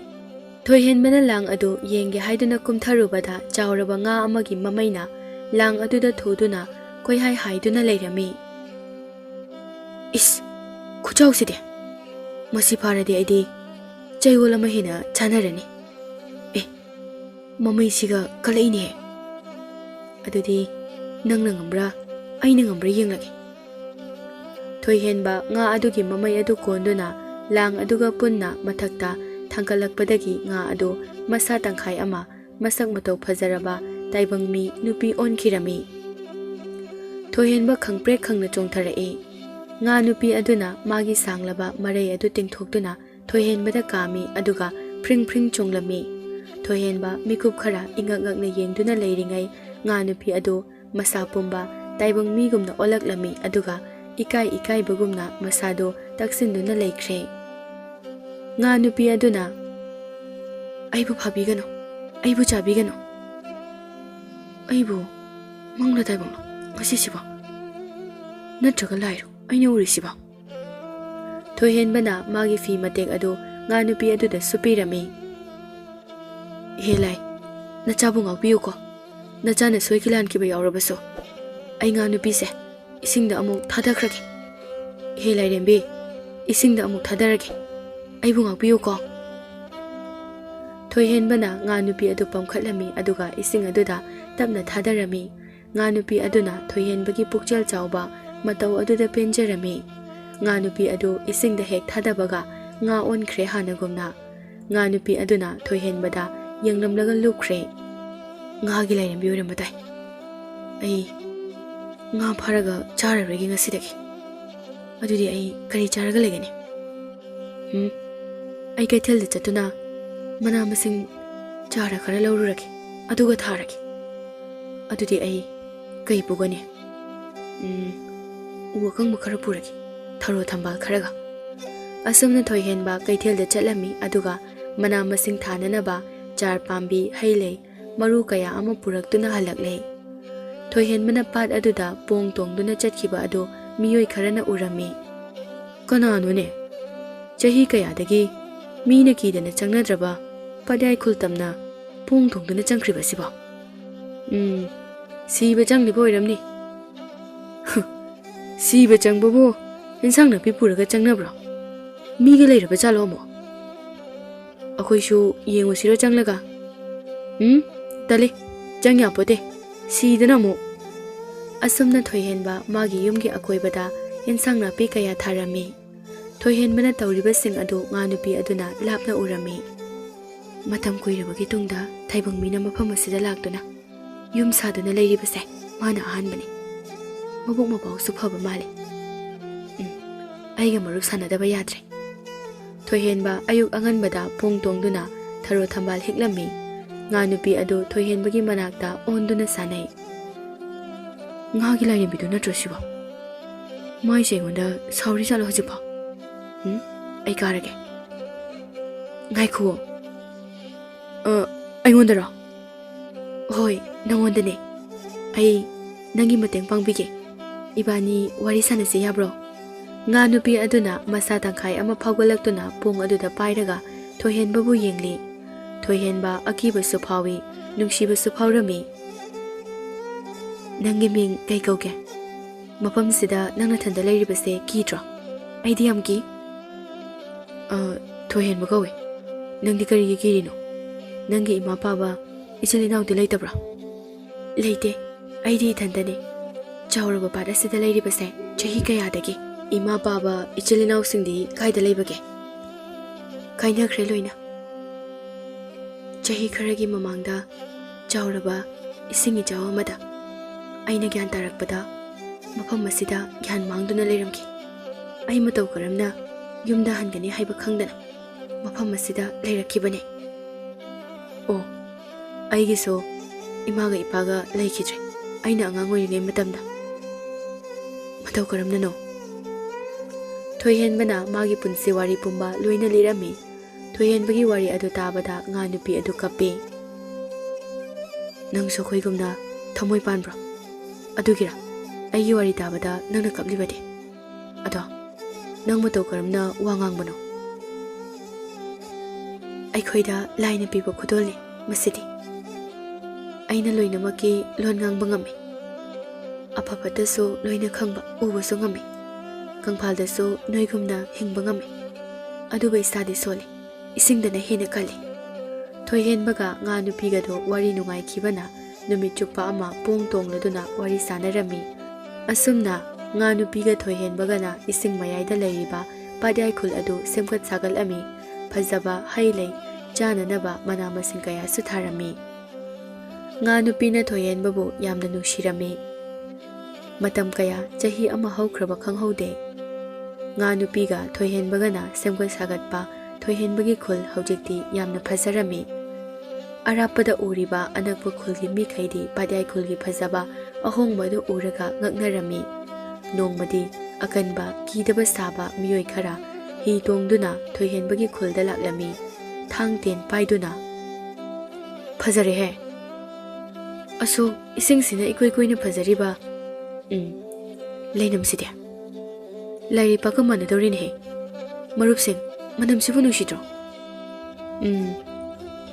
ꯊꯣꯏꯍꯦꯟꯕꯅ ꯂꯥꯡ ꯑꯗꯨ ꯌꯦꯡꯒꯦ ꯍꯥꯏꯗꯨꯅ ꯀꯨꯝꯊꯔꯨꯕꯗ ꯆꯥꯎꯔꯕ ꯉꯥ ꯑꯃꯒꯤ ꯃꯃꯩꯅ ꯂꯥꯡ ꯑꯗꯨꯗ ꯊꯨꯗꯨꯅ ꯀꯣꯏꯍꯥꯏ ꯍꯥꯏꯗꯨꯅ ꯂꯩꯔꯝꯃꯤ ꯏꯁ ꯈꯨꯆꯥꯎꯁꯤꯗꯤ ꯃꯁꯤ ꯐꯥꯔꯗꯤ ꯑꯩꯗꯤ ꯆꯌꯣꯜ ꯑꯃ ꯍꯦꯟꯅ ꯆꯥꯅꯔꯅꯤ ꯃꯃꯩꯁꯤꯒ ꯀꯜꯂꯛꯏꯅꯦ ꯑꯗꯨꯗꯤ ꯅꯪꯅ ꯉꯝꯕ꯭ꯔꯥ ꯑꯩꯅ ꯉꯝꯕ꯭ꯔꯥ ꯌꯦꯡꯂꯒꯦ ꯊꯣꯏꯍꯦꯟꯕ ꯉꯥ ꯑꯗꯨꯒꯤ ꯃꯃꯩ ꯑꯗꯨ ꯀꯣꯟꯗꯨꯅ ꯂꯥꯡ ꯑꯗꯨꯒ ꯄꯨꯟꯅ ꯃꯊꯛꯇ ꯊꯥꯡꯒꯠꯂꯛꯄꯗꯒꯤ ꯉꯥ ꯑꯗꯨ ꯃꯁꯥ ꯇꯪꯈꯥꯏ ꯑꯃ ꯃꯁꯛ ꯃꯇꯧ ꯐꯖꯔꯕ ꯇꯥꯏꯕꯪ ꯃꯤ ꯅꯨꯄꯤ ꯑꯣꯟꯈꯤꯔꯝꯃꯤ ꯊꯣꯏꯍꯦꯟꯕ ꯈꯪꯄ꯭ꯔꯦꯛ ꯈꯪꯅ ꯆꯣꯡꯊꯔꯛꯏ ꯉꯥ ꯅꯨꯄꯤ ꯑꯗꯨꯅ ꯃꯥꯒꯤ ꯁꯥꯡꯂꯕ ꯃꯔꯩ ꯑꯗꯨ ꯇꯤꯡꯊꯣꯛꯇꯨꯅ ꯊꯣꯏꯍꯦꯟꯕꯗ ꯀꯥꯝꯃꯤ ꯑꯗꯨꯒ ꯐ꯭ꯔꯤꯡ ꯐ꯭ꯔꯤꯡ ꯆꯣꯡꯂꯝꯃꯤ ꯊꯣꯏꯍꯦꯟꯕ ꯃꯤꯀꯨꯞ ꯈꯔ ꯏꯉꯛ ꯉꯛꯅ ꯌꯦꯡꯗꯨꯅ ꯂꯩꯔꯤꯉꯩ ꯉꯥ ꯅꯨꯄꯤ ꯑꯗꯨ ꯃꯁꯥ ꯄꯨꯝꯕ ꯇꯥꯏꯕꯪ ꯃꯤꯒꯨꯝꯅ ꯑꯣꯜꯂꯛꯂꯝꯃꯤ ꯑꯗꯨꯒ ꯏꯀꯥꯏꯕꯒꯨꯝꯅ ꯃꯁꯥꯗꯣ ꯇꯛꯁꯤꯟꯗꯨꯅ ꯂꯩꯈ꯭ꯔꯦ ꯉꯥ ꯅꯨꯄꯤ ꯑꯗꯨꯅ ꯑꯩꯕꯨ ꯐꯥꯕꯤꯒꯅꯨ ꯑꯩꯕꯨ ꯆꯥꯕꯤꯒꯅꯨ ꯑꯩꯕꯨ ꯃꯪꯂ ꯇꯥꯏꯕꯪꯂꯣ ꯉꯁꯤꯁꯤꯕꯣ ꯅꯠꯇ꯭ꯔꯒ ꯂꯥꯏꯔꯣ ꯑꯩꯅ ꯎꯔꯤꯁꯤꯕꯣ ꯊꯣꯏꯍꯦꯟꯕꯅ ꯃꯥꯒꯤ ꯐꯤ ꯃꯇꯦꯛ ꯑꯗꯨ ꯉꯥ ꯅꯨꯄꯤ ꯑꯗꯨꯗ ꯁꯨꯞꯄꯤꯔꯝꯃꯤ ꯏꯍꯦ ꯂꯥꯏ ꯅꯆꯥꯕꯨ ꯉꯥꯛꯄꯤꯌꯨꯀꯣ ꯅꯆꯥꯅ ꯁꯣꯏꯈꯤ ꯂꯥꯟꯈꯤꯕ ꯌꯥꯎꯔꯕꯁꯨ ꯑꯩ ꯉꯥ ꯅꯨꯄꯤꯁꯦ ꯏꯁꯤꯡꯗ ꯑꯃꯨꯛ ꯊꯥꯗꯈ꯭ꯔꯒꯦ ꯍꯦ ꯂꯥꯏꯔꯦꯝꯕꯤ ꯏꯁꯤꯡꯗ ꯑꯃꯨꯛ ꯊꯥꯗꯔꯒꯦ ꯑꯩꯕꯨ ꯉꯥꯛꯄꯤꯌꯨꯀꯣ ꯊꯣꯏꯍꯦꯟꯕꯅ ꯉꯥ ꯅꯨꯄꯤ ꯑꯗꯨ ꯄꯝꯈꯠꯂꯝꯃꯤ ꯑꯗꯨꯒ ꯏꯁꯤꯡ ꯑꯗꯨꯗ ꯇꯞꯅ ꯊꯥꯗꯔꯝꯃꯤ ꯉꯥ ꯅꯨꯄꯤ ꯑꯗꯨꯅ ꯊꯣꯏꯍꯦꯟꯕꯒꯤ ꯄꯨꯛꯆꯦꯜ ꯆꯥꯎꯕ ꯃꯇꯧ ꯑꯗꯨꯗ ꯄꯦꯟꯖꯔꯝꯃꯤ ꯉꯥ ꯅꯨꯄꯤ ꯑꯗꯨ ꯏꯁꯤꯡꯗ ꯍꯦꯛ ꯊꯥꯗꯕꯒ ꯉꯥ ꯑꯣꯟꯈ꯭ꯔꯦ ꯍꯥꯟꯅꯒꯨꯝꯅ ꯉꯥ ꯅꯨꯄꯤ ꯑꯗꯨꯅ ꯊꯣꯏꯍꯦꯟꯕꯗ ꯌꯦꯡꯂꯝꯂꯒ ꯂꯨꯞꯈ꯭ꯔꯦ ꯉꯥꯒꯤ ꯂꯥꯏꯔꯦꯝꯕꯤ ꯑꯣꯏꯔꯝꯕ ꯇꯥꯏ ꯑꯩ ꯉꯥ ꯐꯥꯔꯒ ꯆꯥꯔꯔꯣꯏꯒꯦ ꯉꯁꯤꯗꯒꯤ ꯑꯗꯨꯗꯤ ꯑꯩ ꯀꯔꯤ ꯆꯥꯔꯒ ꯂꯩꯒꯅꯤ ꯑꯩ ꯀꯩꯊꯦꯜꯗ ꯆꯠꯇꯨꯅ ꯃꯅꯥ ꯃꯁꯤꯡ ꯆꯥꯔ ꯈꯔ ꯂꯧꯔꯨꯔꯒꯦ ꯑꯗꯨꯒ ꯊꯥꯔꯒꯦ ꯑꯗꯨꯗꯤ ꯑꯩ ꯀꯩ ꯄꯨꯒꯅꯤ ꯎ ꯑꯀꯪꯕ ꯈꯔ ꯄꯨꯔꯒꯦ ꯊꯔꯣ ꯊꯝꯕꯥꯜ ꯈꯔꯒ ꯑꯁꯨꯝꯅ ꯊꯣꯏꯍꯦꯟꯕ ꯀꯩꯊꯦꯜꯗ ꯆꯠꯂꯝꯃꯤ ꯑꯗꯨꯒ ꯃꯅꯥ ꯃꯁꯤꯡ ꯊꯥꯅꯅꯕ ꯆꯥꯔ ꯄꯥꯝꯕꯤ ꯍꯩ ꯂꯩ ꯃꯔꯨ ꯀꯌꯥ ꯑꯃ ꯄꯨꯔꯛꯇꯨꯅ ꯍꯜꯂꯛꯂꯦ ꯊꯣꯏꯍꯦꯟꯕꯅ ꯄꯥꯠ ꯑꯗꯨꯗ ꯄꯣꯡ ꯇꯣꯡꯗꯨꯅ ꯆꯠꯈꯤꯕ ꯑꯗꯨ ꯃꯤꯑꯣꯏ ꯈꯔꯅ ꯎꯔꯝꯃꯤ ꯀꯅꯥꯅꯣꯅꯦ ꯆꯍꯤ ꯀꯌꯥꯗꯒꯤ ꯃꯤꯅ ꯀꯤꯗꯅ ꯆꯪꯅꯗ꯭ꯔꯕ ꯄꯥꯠꯌꯥꯏ ꯈꯨꯜꯇꯝꯅ ꯄꯣꯡ ꯇꯣꯡꯗꯨꯅ ꯆꯪꯈ꯭ꯔꯤꯕꯁꯤꯕꯣ ꯁꯤꯕ ꯆꯪꯂꯤꯕ ꯑꯣꯏꯔꯝꯅꯤ ꯁꯤꯕ ꯆꯪꯕꯕꯨ ꯏꯟꯁꯥꯡ ꯅꯥꯄꯤ ꯄꯨꯔꯒ ꯆꯪꯅꯕ꯭ꯔꯣ ꯃꯤꯒ ꯂꯩꯔꯕ ꯖꯥꯠꯂꯣ ꯑꯃꯨꯛ ꯑꯩꯈꯣꯏꯁꯨ ꯌꯦꯡꯉꯨꯁꯤꯔꯣ ꯆꯪꯂꯒ ꯇꯜꯂꯤ ꯆꯪ ꯌꯥꯄꯣꯠꯇꯦ ꯁꯤꯗꯅ ꯑꯃꯨꯛ ꯑꯁꯨꯝꯅ ꯊꯣꯏꯍꯦꯟꯕ ꯃꯥꯒꯤ ꯌꯨꯝꯒꯤ ꯑꯀꯣꯏꯕꯗ ꯏꯟꯁꯥꯡ ꯅꯥꯄꯤ ꯀꯌꯥ ꯊꯥꯔꯝꯃꯤ ꯊꯣꯏꯍꯦꯟꯕꯅ ꯇꯧꯔꯤꯕꯁꯤꯡ ꯑꯗꯨ ꯉꯥ ꯅꯨꯄꯤ ꯑꯗꯨꯅ ꯂꯥꯞꯅ ꯎꯔꯝꯃꯤ ꯃꯇꯝ ꯀꯨꯏꯔꯕꯒꯤ ꯇꯨꯡꯗ ꯇꯥꯏꯕꯪ ꯃꯤꯅ ꯃꯐꯝ ꯑꯁꯤꯗ ꯂꯥꯛꯇꯨꯅ ꯌꯨꯝ ꯁꯥꯗꯨꯅ ꯂꯩꯔꯤꯕꯁꯦ ꯃꯥꯅ ꯑꯍꯥꯟꯕꯅꯤ ꯃꯕꯨꯛ ꯃꯄꯥꯎꯁꯨ ꯐꯕ ꯃꯥꯜꯂꯤ ꯑꯩꯒ ꯃꯔꯨꯞ ꯁꯥꯟꯅꯗꯕ ꯌꯥꯗ꯭ꯔꯦ ꯊꯣꯏꯍꯦꯟꯕ ꯑꯌꯨꯛ ꯑꯉꯟꯕꯗ ꯄꯣꯡ ꯇꯣꯡꯗꯨꯅ ꯊꯔꯣ ꯊꯝꯕꯥꯜ ꯍꯦꯛꯂꯝꯃꯤ ꯉꯥ ꯅꯨꯄꯤ ꯑꯗꯨ ꯊꯣꯏꯍꯦꯟꯕꯒꯤ ꯃꯅꯥꯛꯇ ꯑꯣꯟꯗꯨꯅ ꯁꯥꯟꯅꯩ ꯉꯥꯒꯤ ꯂꯥꯏꯔꯦꯝꯕꯤꯗꯨ ꯅꯠꯇ꯭ꯔꯣ ꯁꯤꯕꯣ ꯃꯥꯏꯁꯦ ꯑꯩꯉꯣꯟꯗ ꯁꯥꯎꯔꯤ ꯆꯠꯂꯣ ꯍꯧꯖꯤꯛꯐꯥꯎ ꯑꯩ ꯀꯥꯔꯒꯦ ꯉꯥꯏꯈꯨꯑꯣ ꯑꯩꯉꯣꯟꯗꯔꯣ ꯍꯣꯏ ꯅꯪꯉꯣꯟꯗꯅꯦ ꯑꯩ ꯅꯪꯒꯤ ꯃꯇꯦꯡ ꯄꯥꯡꯕꯤꯒꯦ ꯏꯕꯥꯅꯤ ꯋꯥꯔꯤ ꯁꯥꯟꯅꯁꯤ ꯌꯥꯕ꯭ꯔꯣ ꯉꯥ ꯅꯨꯄꯤ ꯑꯗꯨꯅ ꯃꯁꯥ ꯇꯪꯈꯥꯏ ꯑꯃ ꯐꯥꯎꯒꯠꯂꯛꯇꯨꯅ ꯄꯣꯡ ꯑꯗꯨꯗ ꯄꯥꯏꯔꯒ ꯊꯣꯏꯍꯦꯟꯕꯕꯨ ꯌꯦꯡꯂꯤ ꯊꯣꯏꯍꯦꯟꯕ ꯑꯀꯤꯕꯁꯨ ꯐꯥꯎꯏ ꯅꯨꯡꯁꯤꯕꯁꯨ ꯐꯥꯎꯔꯝꯃꯤ ꯅꯪꯒꯤ ꯃꯤꯡ ꯀꯩ ꯀꯧꯒꯦ ꯃꯐꯝꯁꯤꯗ ꯅꯪ ꯅꯊꯟꯗ ꯂꯩꯔꯤꯕꯁꯦ ꯀꯤꯗ꯭ꯔꯣ ꯑꯩꯗꯤ ꯌꯥꯝ ꯀꯤ ꯊꯣꯏꯍꯦꯟꯕ ꯀꯧꯏ ꯅꯪꯗꯤ ꯀꯔꯤꯒꯤ ꯀꯤꯔꯤꯅꯣ ꯅꯪꯒꯤ ꯏꯃꯥ ꯄꯥꯕ ꯏꯆꯤꯜ ꯏꯅꯥꯎꯗꯤ ꯂꯩꯇꯕ꯭ꯔꯣ ꯂꯩꯇꯦ ꯑꯩꯗꯤ ꯏꯊꯟꯇꯅꯤ ꯆꯥꯎꯔꯕ ꯄꯥꯠ ꯑꯁꯤꯗ ꯂꯩꯔꯤꯕꯁꯦ ꯆꯍꯤ ꯀꯌꯥꯗꯒꯤ ꯏꯃꯥ ꯄꯥꯕ ꯏꯆꯤꯜ ꯏꯅꯥꯎꯁꯤꯡꯗꯤ ꯀꯥꯏꯗ ꯂꯩꯕꯒꯦ ꯀꯥꯏꯅꯈ꯭ꯔꯦ ꯂꯣꯏꯅ ꯆꯍꯤ ꯈꯔꯒꯤ ꯃꯃꯥꯡꯗ ꯆꯥꯎꯔꯕ ꯏꯁꯤꯡ ꯏꯆꯥꯎ ꯑꯃꯗ ꯑꯩꯅ ꯒ꯭ꯌꯥꯟ ꯇꯥꯔꯛꯄꯗ ꯃꯐꯝ ꯑꯁꯤꯗ ꯒ꯭ꯌꯥꯟ ꯃꯥꯡꯗꯨꯅ ꯂꯩꯔꯝꯈꯤ ꯑꯩ ꯃꯇꯧ ꯀꯔꯝꯅ ꯌꯨꯝꯗ ꯍꯟꯒꯅꯤ ꯍꯥꯏꯕ ꯈꯪꯗꯅ ꯃꯐꯝ ꯑꯁꯤꯗ ꯂꯩꯔꯛꯈꯤꯕꯅꯤ ꯑꯣ ꯑꯩꯒꯤꯁꯨ ꯏꯃꯥꯒ ꯏꯄꯥꯒ ꯂꯩꯈꯤꯗ꯭ꯔꯦ ꯑꯩꯅ ꯑꯉꯥꯡ ꯑꯣꯏꯔꯤꯉꯩ ꯃꯇꯝꯗ ꯃꯇꯧ ꯀꯔꯝꯅꯅꯣ ꯊꯣꯏꯍꯦꯟꯕꯅ ꯃꯥꯒꯤ ꯄꯨꯟꯁꯤ ꯋꯥꯔꯤ ꯄꯨꯝꯕ ꯂꯣꯏꯅ ꯂꯤꯔꯝꯃꯤ ꯊꯣꯏꯍꯦꯟꯕꯒꯤ ꯋꯥꯔꯤ ꯑꯗꯨ ꯇꯥꯕꯗ ꯉꯥ ꯅꯨꯄꯤ ꯑꯗꯨ ꯀꯞꯄꯤ ꯅꯪꯁꯨ ꯑꯩꯈꯣꯏꯒꯨꯝꯅ ꯊꯃꯣꯏ ꯄꯥꯟꯕ꯭ꯔꯣ ꯑꯗꯨꯒꯤꯔ ꯑꯩꯒꯤ ꯋꯥꯔꯤ ꯇꯥꯕꯗ ꯅꯪꯅ ꯀꯞꯂꯤꯕꯗꯤ ꯑꯗꯣ ꯅꯪ ꯃꯇꯧ ꯀꯔꯝꯅ ꯋꯥ ꯉꯥꯡꯕꯅꯣ ꯑꯩꯈꯣꯏꯗ ꯂꯥꯏꯅ ꯄꯤꯕ ꯈꯨꯗꯣꯜꯅꯤ ꯃꯁꯤꯗꯤ ꯑꯩꯅ ꯂꯣꯏꯅꯃꯛꯀꯤ ꯂꯣꯟ ꯉꯥꯡꯕ ꯉꯝꯃꯤ ꯑꯐ ꯐꯠꯇꯁꯨ ꯂꯣꯏꯅ ꯈꯪꯕ ꯎꯕꯁꯨ ꯉꯝꯃꯤ ꯀꯪꯐꯥꯜꯗꯁꯨ ꯅꯣꯏꯒꯨꯝꯅ ꯍꯤꯡꯕ ꯉꯝꯃꯤ ꯑꯗꯨꯕꯨ ꯏꯁꯥꯗꯤ ꯁꯣꯜꯂꯤ ꯏꯁꯤꯡꯗꯅ ꯍꯦꯟꯅ ꯀꯜꯂꯤ ꯊꯣꯏꯍꯦꯟꯕꯒ ꯉꯥ ꯅꯨꯄꯤꯒꯗꯣ ꯋꯥꯔꯤ ꯅꯨꯡꯉꯥꯏꯈꯤꯕꯅ ꯅꯨꯃꯤꯠ ꯆꯨꯞꯄ ꯑꯃ ꯄꯣꯡ ꯇꯣꯡꯂꯗꯨꯅ ꯋꯥꯔꯤ ꯁꯥꯟꯅꯔꯝꯃꯤ ꯑꯁꯨꯝꯅ ꯉꯥ ꯅꯨꯄꯤꯒ ꯊꯣꯏꯍꯦꯟꯕꯒꯅ ꯏꯁꯤꯡ ꯃꯌꯥꯏꯗ ꯂꯩꯔꯤꯕ ꯄꯥꯠꯌꯥꯏ ꯈꯨꯜ ꯑꯗꯨ ꯁꯦꯝꯒꯠ ꯁꯥꯒꯠꯂꯝꯃꯤ ꯐꯖꯕ ꯍꯩ ꯂꯩ ꯆꯥꯅꯅꯕ ꯃꯅꯥ ꯃꯁꯤꯡ ꯀꯌꯥꯁꯨ ꯊꯥꯔꯝꯃꯤ ꯉꯥ ꯅꯨꯄꯤꯅ ꯊꯣꯏꯍꯦꯟꯕꯕꯨ ꯌꯥꯝꯅ ꯅꯨꯡꯁꯤꯔꯝꯃꯤ ꯃꯇꯝ ꯀꯌꯥ ꯆꯍꯤ ꯑꯃ ꯍꯧꯈ꯭ꯔꯕ ꯈꯪꯍꯧꯗꯦ ꯉꯥ ꯅꯨꯄꯤꯒ ꯊꯣꯏꯍꯦꯟꯕꯒꯅ ꯁꯦꯝꯒꯠ ꯁꯥꯒꯠꯄ ꯊꯣꯏꯍꯦꯟꯕꯒꯤ ꯈꯨꯜ ꯍꯧꯖꯤꯛꯇꯤ ꯌꯥꯝꯅ ꯐꯖꯔꯝꯃꯤ ꯑꯔꯥꯞꯄꯗ ꯎꯔꯤꯕ ꯑꯅꯛꯄ ꯈꯨꯜꯒꯤ ꯃꯤꯈꯩꯗꯤ ꯄꯥꯠꯌꯥꯏ ꯈꯨꯜꯒꯤ ꯐꯖꯕ ꯑꯍꯣꯡꯕ ꯑꯗꯨ ꯎꯔꯒ ꯉꯛꯅꯔꯝꯃꯤ ꯅꯣꯡꯃꯗꯤ ꯑꯀꯟꯕ ꯀꯤꯗꯕ ꯁꯥꯕ ꯃꯤꯑꯣꯏ ꯈꯔ ꯍꯤ ꯇꯣꯡꯗꯨꯅ ꯊꯣꯏꯍꯦꯟꯕꯒꯤ ꯈꯨꯜꯗ ꯂꯥꯛꯂꯝꯃꯤ ꯊꯥꯡ ꯇꯦꯟ ꯄꯥꯏꯗꯨꯅ ꯐꯖꯔꯦꯍꯦ ꯑꯁꯨꯛ ꯏꯁꯤꯡꯁꯤꯅ ꯏꯀꯨꯏ ꯀꯨꯏꯅ ꯐꯖꯔꯤꯕ ꯂꯩꯅꯝꯁꯤꯗꯤ ꯂꯥꯏꯔꯩꯄꯥꯛꯀ ꯃꯥꯟꯅꯗꯧꯔꯤꯅꯦꯍꯦ ꯃꯔꯨꯞꯁꯤꯡ ꯃꯅꯝꯁꯤꯕꯨ ꯅꯨꯡꯁꯤꯗ꯭ꯔꯣ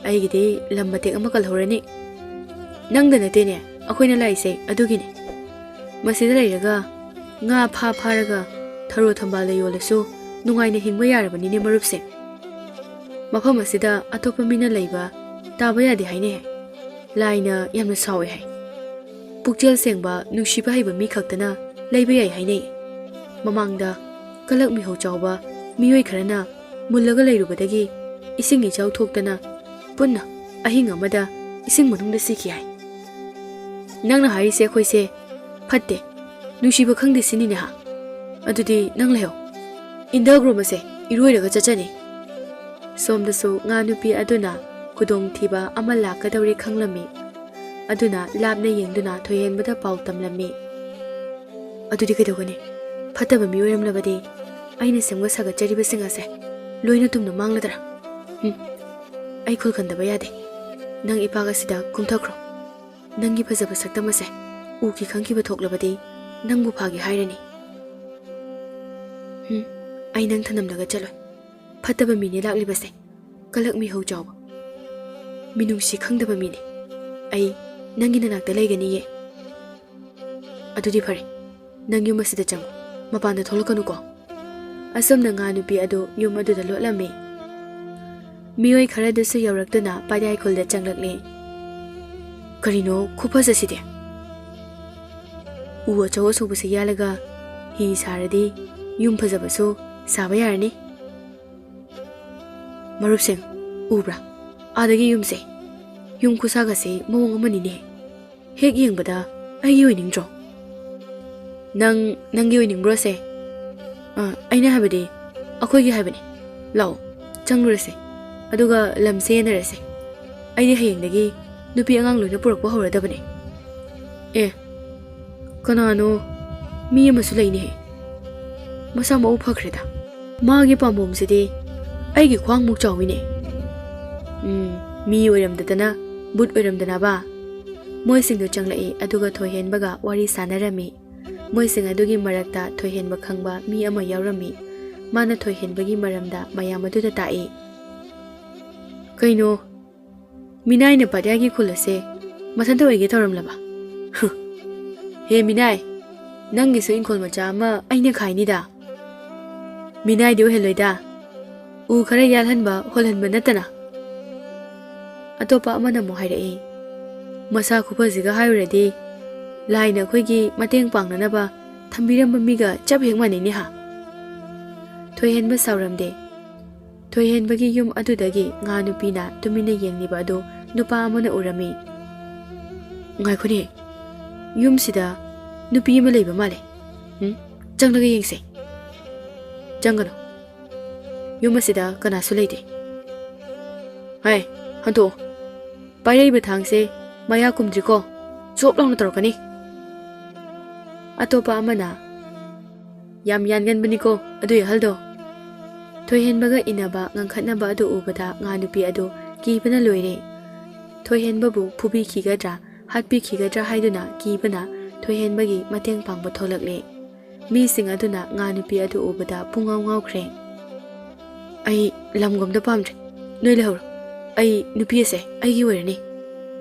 ꯑꯩꯒꯤꯗꯤ ꯂꯝ ꯃꯇꯦꯛ ꯑꯃ ꯀꯜꯍꯧꯔꯅꯤ ꯅꯪꯗ ꯅꯠꯇꯦꯅꯦ ꯑꯩꯈꯣꯏꯅ ꯂꯥꯛꯏꯁꯦ ꯑꯗꯨꯒꯤꯅꯤ ꯃꯁꯤꯗ ꯂꯩꯔꯒ ꯉꯥ ꯐꯥꯔꯒ ꯊꯔꯣ ꯊꯝꯕꯥꯜꯗ ꯌꯣꯜꯂꯁꯨ ꯅꯨꯡꯉꯥꯏꯅ ꯍꯤꯡꯕ ꯌꯥꯔꯕꯅꯤꯅꯦ ꯃꯔꯨꯞꯁꯤꯡ ꯃꯐꯝ ꯑꯁꯤꯗ ꯑꯇꯣꯞꯄ ꯃꯤꯅ ꯂꯩꯕ ꯇꯥꯕ ꯌꯥꯗꯦ ꯍꯥꯏꯅꯩ ꯂꯥꯏꯅ ꯌꯥꯝꯅ ꯁꯥꯎꯋꯦ ꯍꯥꯏ ꯄꯨꯛꯆꯦꯜ ꯁꯦꯡꯕ ꯅꯨꯡꯁꯤꯕ ꯍꯩꯕ ꯃꯤ ꯈꯛꯇꯅ ꯂꯩꯕ ꯌꯥꯏ ꯍꯥꯏꯅꯩ ꯃꯃꯥꯡꯗ ꯀꯂꯛ ꯃꯤꯍꯧ ꯆꯥꯎꯕ ꯃꯤꯑꯣꯏ ꯈꯔꯅ ꯃꯨꯜꯂꯒ ꯂꯩꯔꯨꯕꯗꯒꯤ ꯏꯁꯤꯡ ꯏꯆꯥꯎ ꯊꯣꯛꯇꯅ ꯄꯨꯟꯅ ꯑꯍꯤꯡ ꯑꯃꯗ ꯏꯁꯤꯡ ꯃꯅꯨꯡꯗ ꯁꯤꯈꯤ ꯍꯥꯏ ꯅꯪꯅ ꯍꯥꯏꯔꯤꯁꯦ ꯑꯩꯈꯣꯏꯁꯦ ꯐꯠꯇꯦ ꯅꯨꯡꯁꯤꯕ ꯈꯪꯗꯦ ꯁꯤꯅꯤꯅꯦ ꯍꯥ ꯑꯗꯨꯗꯤ ꯅꯪ ꯂꯩꯍꯧ ꯏꯟꯗꯒ꯭ꯔꯣ ꯃꯁꯦ ꯏꯔꯣꯏꯔꯒ ꯆꯠꯆꯅꯤ ꯁꯣꯝꯗꯁꯨ ꯉꯥ ꯅꯨꯄꯤ ꯑꯗꯨꯅ ꯈꯨꯗꯣꯡꯊꯤꯕ ꯑꯃ ꯂꯥꯛꯀꯗꯧꯔꯦ ꯈꯪꯂꯝꯃꯤ ꯑꯗꯨꯅ ꯂꯥꯞꯅ ꯌꯦꯡꯗꯨꯅ ꯊꯣꯏꯍꯦꯟꯕꯗ ꯄꯥꯎ ꯇꯝꯂꯝꯃꯤ ꯑꯗꯨꯗꯤ ꯀꯩꯗꯧꯒꯅꯤ ꯐꯠꯇꯕ ꯃꯤ ꯑꯣꯏꯔꯝꯂꯕꯗꯤ ꯑꯩꯅ ꯁꯦꯝꯒꯠ ꯁꯥꯒꯠꯆꯔꯤꯕꯁꯤꯡ ꯑꯁꯦ ꯂꯣꯏꯅ ꯇꯨꯝꯅ ꯃꯥꯡꯂꯗ꯭ꯔꯥ ꯑꯩ ꯈꯨꯜꯈꯟꯗꯕ ꯌꯥꯗꯦ ꯅꯪ ꯏꯄꯥꯛ ꯑꯁꯤꯗ ꯀꯨꯝꯊꯈ꯭ꯔꯣ ꯅꯪꯒꯤ ꯐꯖꯕ ꯁꯛꯇꯝ ꯑꯁꯦ ꯎꯈꯤ ꯈꯪꯈꯤꯕ ꯊꯣꯛꯂꯕꯗꯤ ꯅꯪꯕꯨ ꯐꯥꯒꯦ ꯍꯥꯏꯔꯅꯤ ꯑꯩ ꯅꯪ ꯊꯅꯝꯂꯒ ꯆꯠꯂꯣꯏ ꯐꯠꯇꯕ ꯃꯤꯅꯤ ꯂꯥꯛꯂꯤꯕꯁꯦ ꯀꯂꯛ ꯃꯤꯍꯧ ꯆꯥꯎꯕ ꯃꯤꯅꯨꯡꯁꯤ ꯈꯪꯗꯕ ꯃꯤꯅꯤ ꯑꯩ ꯅꯪꯒꯤ ꯅꯅꯥꯛꯇ ꯂꯩꯒꯅꯤꯌꯦ ꯑꯗꯨꯗꯤ ꯐꯔꯦ ꯅꯪ ꯌꯨꯝ ꯑꯁꯤꯗ ꯆꯪꯉꯨ ꯃꯄꯥꯟꯗ ꯊꯣꯛꯂꯛꯀꯅꯨꯀꯣ ꯑꯁꯨꯝꯅ ꯉꯥ ꯅꯨꯄꯤ ꯑꯗꯨ ꯌꯨꯝ ꯑꯗꯨꯗ ꯂꯣꯠꯂꯝꯃꯤ ꯃꯤꯑꯣꯏ ꯈꯔꯗꯨꯁꯨ ꯌꯧꯔꯛꯇꯨꯅ ꯄꯥꯏꯗꯥꯏꯈꯨꯜꯗ ꯆꯪꯂꯛꯂꯤ ꯀꯔꯤꯅꯣ ꯈꯨꯐꯖꯁꯤꯗꯤ ꯎ ꯑꯆꯧ ꯑꯆꯧꯕꯁꯤ ꯌꯥꯜꯂꯒ ꯍꯤ ꯁꯥꯔꯗꯤ ꯌꯨꯝ ꯐꯖꯕꯁꯨ ꯁꯥꯕ ꯌꯥꯔꯅꯤ ꯃꯔꯨꯞꯁꯤꯡ ꯎꯕ꯭ꯔꯥ ꯑꯥꯗꯒꯤ ꯌꯨꯝꯁꯦ ꯌꯨꯝ ꯈꯨꯁꯥꯒꯁꯦ ꯃꯑꯣꯡ ꯑꯃꯅꯤꯅꯦ ꯍꯦꯛ ꯌꯦꯡꯕꯗ ꯑꯩꯒꯤ ꯑꯣꯏꯅꯤꯡꯗ꯭ꯔꯣ ꯅꯪꯒꯤ ꯑꯣꯏꯅꯤꯡꯕ꯭ꯔꯣꯁꯦ ꯑꯩꯅ ꯍꯥꯏꯕꯗꯤ ꯑꯩꯈꯣꯏꯒꯤ ꯍꯥꯏꯕꯅꯤ ꯂꯥꯛꯑꯣ ꯆꯪꯂꯨꯔꯁꯦ ꯑꯗꯨꯒ ꯂꯝꯁꯦ ꯌꯦꯟꯅꯔꯁꯦ ꯑꯩꯗꯤ ꯍꯌꯦꯡꯗꯒꯤ ꯅꯨꯄꯤ ꯑꯉꯥꯡ ꯂꯣꯏꯅ ꯄꯨꯔꯛꯄ ꯍꯧꯔꯗꯕꯅꯦ ꯑꯦ ꯀꯅꯥꯅꯣ ꯃꯤ ꯑꯃꯁꯨ ꯂꯩꯅꯦꯍꯦ ꯃꯁꯥ ꯃꯎ ꯐꯈ꯭ꯔꯦꯗ ꯃꯥꯒꯤ ꯄꯥꯝꯕꯣꯝꯁꯤꯗꯤ ꯑꯩꯒꯤ ꯈ꯭ꯋꯥꯡꯃꯨꯛ ꯆꯥꯎꯋꯤꯅꯦ ꯃꯤ ꯑꯣꯏꯔꯝꯗꯗꯅ ꯕꯨꯠ ꯑꯣꯏꯔꯝꯗꯅꯕ ꯃꯣꯏꯁꯤꯡꯗꯨ ꯆꯪꯂꯛꯏ ꯑꯗꯨꯒ ꯊꯣꯏꯍꯦꯟꯕꯒ ꯋꯥꯔꯤ ꯁꯥꯟꯅꯔꯝꯃꯤ ꯃꯣꯏꯁꯤꯡ ꯑꯗꯨꯒꯤ ꯃꯔꯛꯇ ꯊꯣꯏꯍꯦꯟꯕ ꯈꯪꯕ ꯃꯤ ꯑꯃ ꯌꯥꯎꯔꯝꯃꯤ ꯃꯥꯅ ꯊꯣꯏꯍꯦꯟꯕꯒꯤ ꯃꯔꯝꯗ ꯃꯌꯥꯝ ꯑꯗꯨꯗ ꯇꯥꯛꯏ ꯀꯩꯅꯣ ꯃꯤꯅꯥꯏꯅ ꯄꯥꯠꯌꯥꯒꯤ ꯈꯨꯜ ꯑꯁꯦ ꯃꯊꯟꯇ ꯑꯣꯏꯒꯦ ꯇꯧꯔꯝꯂꯕ ꯍꯦ ꯃꯤꯅꯥꯏ ꯅꯪꯒꯤꯁꯨ ꯏꯪꯈꯣꯜ ꯃꯆꯥ ꯑꯃ ꯑꯩꯅ ꯈꯥꯏꯅꯤꯗ ꯃꯤꯅꯥꯏꯗꯤ ꯑꯣꯏꯍꯜꯂꯣꯏꯗ ꯎ ꯈꯔ ꯌꯥꯜꯍꯟꯕ ꯍꯣꯜꯍꯟꯕ ꯅꯠꯇꯅ ꯑꯇꯣꯞꯄ ꯑꯃꯅ ꯑꯃꯨꯛ ꯍꯥꯏꯔꯛꯏ ꯃꯁꯥ ꯈꯨꯐꯁꯤꯒ ꯍꯥꯏꯔꯨꯔꯗꯤ ꯂꯥꯏꯅ ꯑꯩꯈꯣꯏꯒꯤ ꯃꯇꯦꯡ ꯄꯥꯡꯅꯅꯕ ꯊꯝꯕꯤꯔꯝꯕ ꯃꯤꯒ ꯆꯞ ꯍꯦꯛ ꯃꯥꯟꯅꯩꯅꯦ ꯍꯥ ꯊꯣꯏꯍꯦꯟꯕ ꯁꯥꯎꯔꯝꯗꯦ ꯊꯣꯏꯍꯦꯟꯕꯒꯤ ꯌꯨꯝ ꯑꯗꯨꯗꯒꯤ ꯉꯥ ꯅꯨꯄꯤꯅ ꯇꯨꯃꯤꯟꯅ ꯌꯦꯡꯂꯤꯕ ꯑꯗꯨ ꯅꯨꯄꯥ ꯑꯃꯅ ꯎꯔꯝꯃꯤ ꯉꯥꯏꯈꯣꯅꯦ ꯌꯨꯝꯁꯤꯗ ꯅꯨꯄꯤ ꯑꯃ ꯂꯩꯕ ꯃꯥꯜꯂꯦ ꯆꯪꯂꯒ ꯌꯦꯡꯁꯦ ꯆꯪꯒꯅꯨ ꯌꯨꯝ ꯑꯁꯤꯗ ꯀꯅꯥꯁꯨ ꯂꯩꯇꯦ ꯍꯥꯏ ꯍꯟꯗꯣꯛꯑꯣ ꯄꯥꯏꯔꯛꯏꯕ ꯊꯥꯡꯁꯦ ꯃꯌꯥ ꯀꯨꯝꯗ꯭ꯔꯤꯀꯣ ꯆꯣꯞ ꯂꯥꯎꯅ ꯇꯧꯔꯛꯀꯅꯤ ꯑꯇꯣꯞꯄ ꯑꯃꯅ ꯌꯥꯝ ꯌꯥꯟꯒꯟꯕꯅꯤꯀꯣ ꯑꯗꯨꯏ ꯑꯍꯜꯗꯣ ꯊꯣꯏꯍꯦꯟꯕꯒ ꯏꯟꯅꯕ ꯉꯪꯈꯠꯅꯕ ꯑꯗꯨ ꯎꯕꯗ ꯉꯥ ꯅꯨꯄꯤ ꯑꯗꯨ ꯀꯤꯕꯅ ꯂꯣꯏꯔꯦ ꯊꯣꯏꯍꯦꯟꯕꯕꯨ ꯐꯨꯕꯤꯈꯤꯒꯗ꯭ꯔꯥ ꯍꯥꯠꯄꯤꯈꯤꯒꯗ꯭ꯔꯥ ꯍꯥꯏꯗꯨꯅ ꯀꯤꯕꯅ ꯊꯣꯏꯍꯦꯟꯕꯒꯤ ꯃꯇꯦꯡ ꯄꯥꯡꯕ ꯊꯣꯛꯂꯛꯂꯦ ꯃꯤꯁꯤꯡ ꯑꯗꯨꯅ ꯉꯥ ꯅꯨꯄꯤ ꯑꯗꯨ ꯎꯕꯗ ꯄꯨꯡꯉꯥꯎ ꯉꯥꯎꯈ꯭ꯔꯦ ꯑꯩ ꯂꯝꯒꯣꯝꯗ ꯄꯥꯝꯗ꯭ꯔꯦ ꯅꯣꯏ ꯂꯩꯍꯧꯔꯣ ꯑꯩ ꯅꯨꯄꯤ ꯑꯁꯦ ꯑꯩꯒꯤ ꯑꯣꯏꯔꯅꯤ